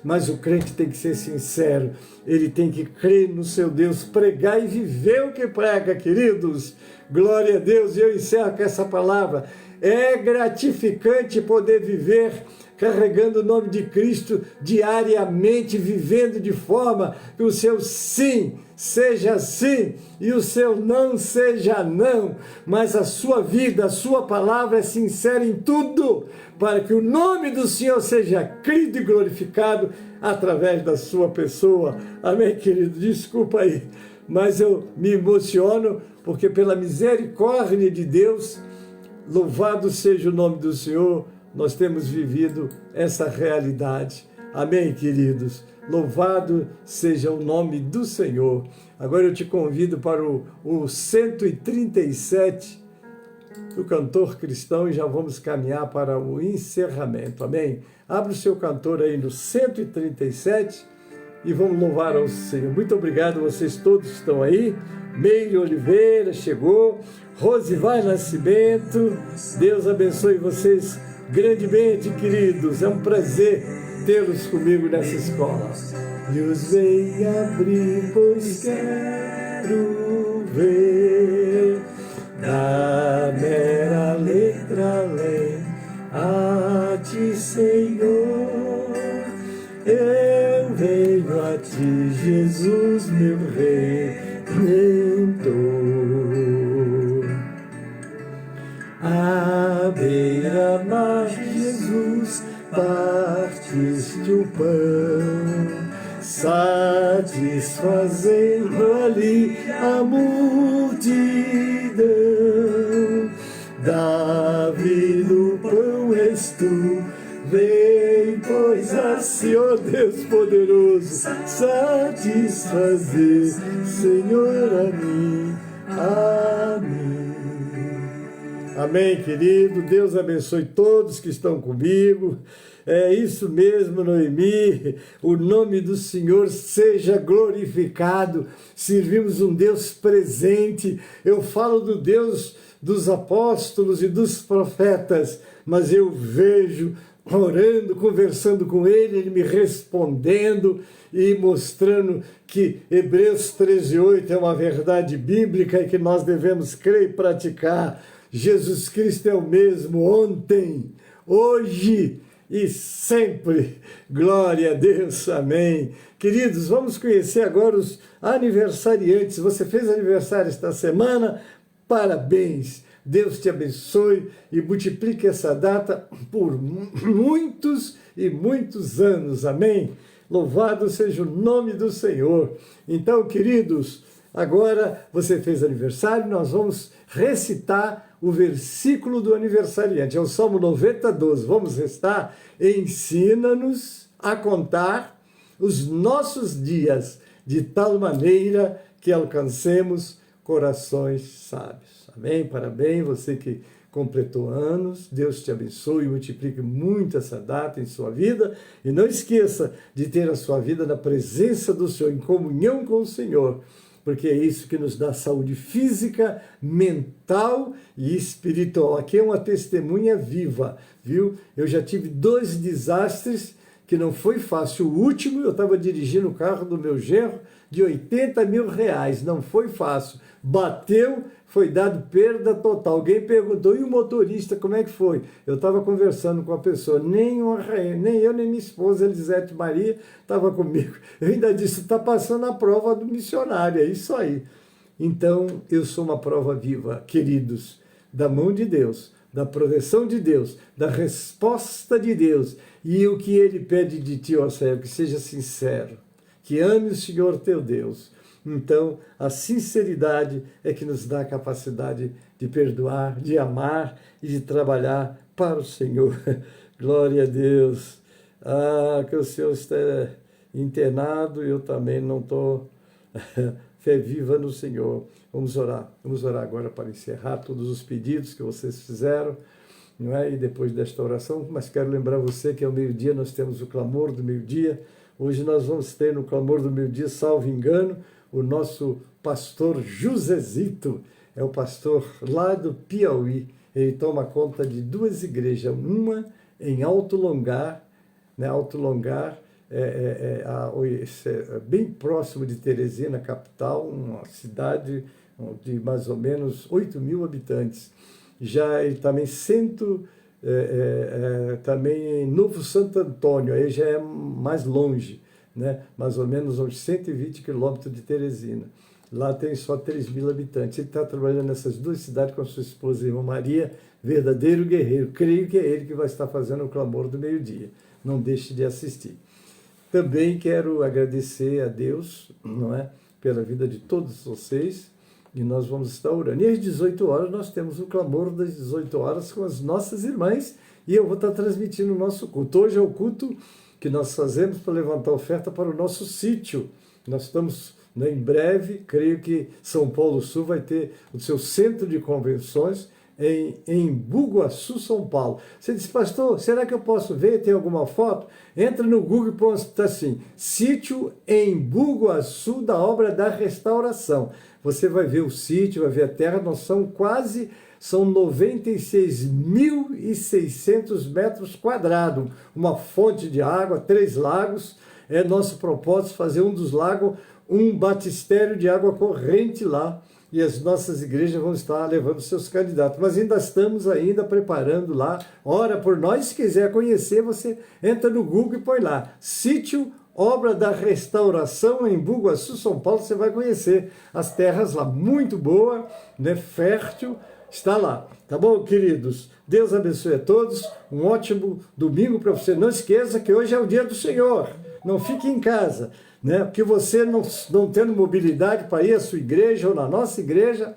Mas o crente tem que ser sincero, ele tem que crer no seu Deus, pregar e viver o que prega, queridos. Glória a Deus. E eu encerro com essa palavra. É gratificante poder viver carregando o nome de Cristo diariamente, vivendo de forma que o seu sim seja sim e o seu não seja não, mas a sua vida, a sua palavra é sincera em tudo, para que o nome do Senhor seja crido e glorificado através da sua pessoa. Amém, querido? Desculpa aí, mas eu me emociono, porque pela misericórdia de Deus, louvado seja o nome do Senhor, nós temos vivido essa realidade. Amém, queridos? Louvado seja o nome do Senhor. Agora eu te convido para o 137 do Cantor Cristão, e já vamos caminhar para o encerramento. Amém? Abra o seu cantor aí no 137 e vamos louvar ao Senhor. Muito obrigado a vocês todos que estão aí. Meire Oliveira chegou, Rosivar Nascimento, Deus abençoe vocês grandemente, queridos. É um prazer tê-los comigo nessa escola. E os vem abrir, pois quero ver da mera letra além a ti, Senhor. Eu venho a ti, Jesus, meu Redentor. À beira-mar, Jesus, partiste o pão, satisfazendo ali a multidão. Davi do pão és tu, vem, pois assim, ó Deus poderoso, satisfazer, Senhor, a mim. Amém. Amém, querido. Deus abençoe todos que estão comigo. É isso mesmo, Noemi. O nome do Senhor seja glorificado. Servimos um Deus presente. Eu falo do Deus dos apóstolos e dos profetas, mas eu vejo orando, conversando com ele me respondendo e mostrando que Hebreus 13:8 é uma verdade bíblica e que nós devemos crer e praticar. Jesus Cristo é o mesmo ontem, hoje e sempre. Glória a Deus, amém. Queridos, vamos conhecer agora os aniversariantes. Você fez aniversário esta semana? Parabéns. Deus te abençoe e multiplique essa data por muitos e muitos anos. Amém? Louvado seja o nome do Senhor. Então, queridos, agora você fez aniversário, nós vamos recitar o versículo do aniversariante. É o Salmo 90:12. Vamos recitar: ensina-nos a contar os nossos dias de tal maneira que alcancemos corações sábios. Amém? Parabéns, você que completou anos. Deus te abençoe e multiplique muito essa data em sua vida. E não esqueça de ter a sua vida na presença do Senhor, em comunhão com o Senhor, porque é isso que nos dá saúde física, mental e espiritual. Aqui é uma testemunha viva, viu? Eu já tive 2 desastres que não foi fácil. O último, eu estava dirigindo o carro do meu genro de R$80 mil, não foi fácil. Bateu, foi dado perda total. Alguém perguntou, e o motorista, como é que foi? Eu estava conversando com a pessoa, nem eu, nem minha esposa, Elisete Maria, estava comigo. Eu ainda disse, está passando a prova do missionário, é isso aí. Então, eu sou uma prova viva, queridos, da mão de Deus, da proteção de Deus, da resposta de Deus. E o que Ele pede de ti, ó servo, que seja sincero, que ame o Senhor teu Deus. Então, a sinceridade é que nos dá a capacidade de perdoar, de amar e de trabalhar para o Senhor. Glória a Deus. Que o Senhor internado, eu também não estou fé viva no Senhor. Vamos orar agora para encerrar todos os pedidos que vocês fizeram, não é? E depois desta oração, mas quero lembrar você que ao meio-dia nós temos o clamor do meio-dia. Hoje nós vamos ter no clamor do meio-dia, salvo engano, o nosso pastor Josezito, é o pastor lá do Piauí. Ele toma conta de 2 igrejas, uma em Alto Longar, né? Alto Longar, bem próximo de Teresina, capital, uma cidade de mais ou menos 8.000 habitantes. Já ele também também em Novo Santo Antônio, aí já é mais longe, né? Mais ou menos uns 120 quilômetros de Teresina. Lá tem só 3.000 habitantes. Ele está trabalhando nessas 2 cidades com a sua esposa, irmã Maria, verdadeiro guerreiro. Creio que é ele que vai estar fazendo o clamor do meio-dia. Não deixe de assistir. Também quero agradecer a Deus, não é, pela vida de todos vocês, e nós vamos estar orando. E às 18 horas nós temos o clamor das 18 horas com as nossas irmãs, e eu vou estar transmitindo o nosso culto. Hoje é o culto que nós fazemos para levantar oferta para o nosso sítio. Nós estamos, né, em breve, creio que São Paulo Sul vai ter o seu centro de convenções em Bugaçu, São Paulo. Você disse, pastor, será que eu posso ver? Tem alguma foto? Entra no Google e põe assim, sítio em Bugaçu da obra da restauração. Você vai ver o sítio, vai ver a terra, são 96.600 metros quadrados, uma fonte de água, 3 lagos. É nosso propósito fazer um dos lagos, um batistério de água corrente lá, e as nossas igrejas vão estar levando seus candidatos. Mas ainda estamos preparando lá. Ora por nós, se quiser conhecer, você entra no Google e põe lá, sítio Obra da Restauração em Bugaçu, São Paulo, você vai conhecer as terras lá, muito boa, né, fértil, está lá. Tá bom, queridos? Deus abençoe a todos, um ótimo domingo para você. Não esqueça que hoje é o dia do Senhor, não fique em casa, né? Porque você não tendo mobilidade para ir à sua igreja ou na nossa igreja,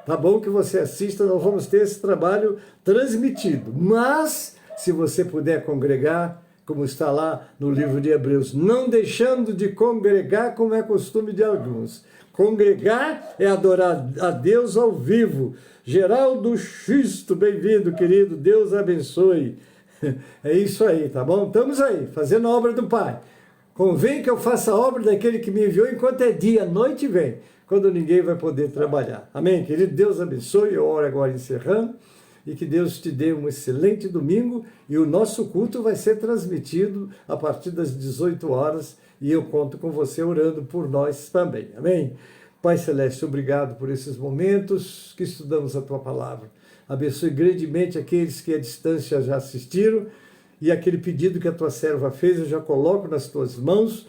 tá bom que você assista, nós vamos ter esse trabalho transmitido. Mas, se você puder congregar, como está lá no livro de Hebreus, não deixando de congregar como é costume de alguns. Congregar é adorar a Deus ao vivo. Geraldo Xisto, bem-vindo, querido, Deus abençoe. É isso aí, tá bom? Estamos aí, fazendo a obra do Pai. Convém que eu faça a obra daquele que me enviou enquanto é dia, noite vem, quando ninguém vai poder trabalhar. Amém, querido? Deus abençoe. Eu oro agora encerrando, e que Deus te dê um excelente domingo, e o nosso culto vai ser transmitido a partir das 18 horas, e eu conto com você orando por nós também. Amém? Pai Celeste, obrigado por esses momentos que estudamos a Tua Palavra. Abençoe grandemente aqueles que à distância já assistiram, e aquele pedido que a Tua serva fez, eu já coloco nas Tuas mãos,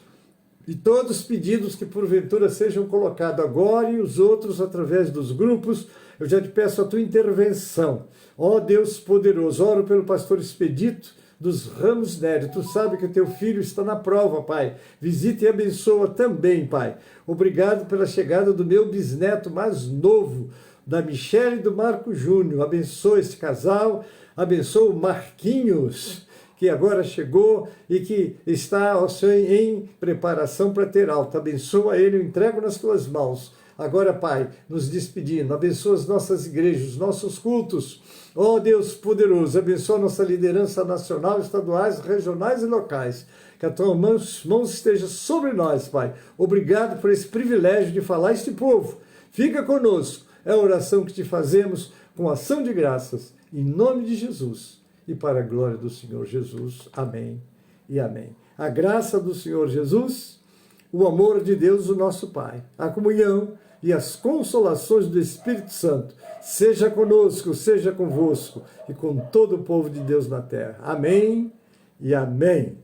e todos os pedidos que porventura sejam colocados agora e os outros através dos grupos, eu já te peço a Tua intervenção. Ó Deus poderoso, oro pelo pastor Expedito dos Ramos Nério. Tu sabe que o Teu filho está na prova, Pai. Visita e abençoa também, Pai. Obrigado pela chegada do meu bisneto mais novo, da Michele e do Marco Júnior. Abençoa esse casal, abençoa o Marquinhos, que agora chegou e que está, ó Senhor, em preparação para ter alta. Abençoa ele, eu entrego nas Tuas mãos. Agora, Pai, nos despedindo, abençoa as nossas igrejas, os nossos cultos. Ó Deus poderoso, abençoa a nossa liderança nacional, estaduais, regionais e locais. Que a Tua mão esteja sobre nós, Pai. Obrigado por esse privilégio de falar a este povo. Fica conosco. É a oração que te fazemos com ação de graças, em nome de Jesus. E para a glória do Senhor Jesus. Amém e amém. A graça do Senhor Jesus, o amor de Deus, o nosso Pai, a comunhão e as consolações do Espírito Santo, seja conosco, seja convosco e com todo o povo de Deus na terra. Amém e amém.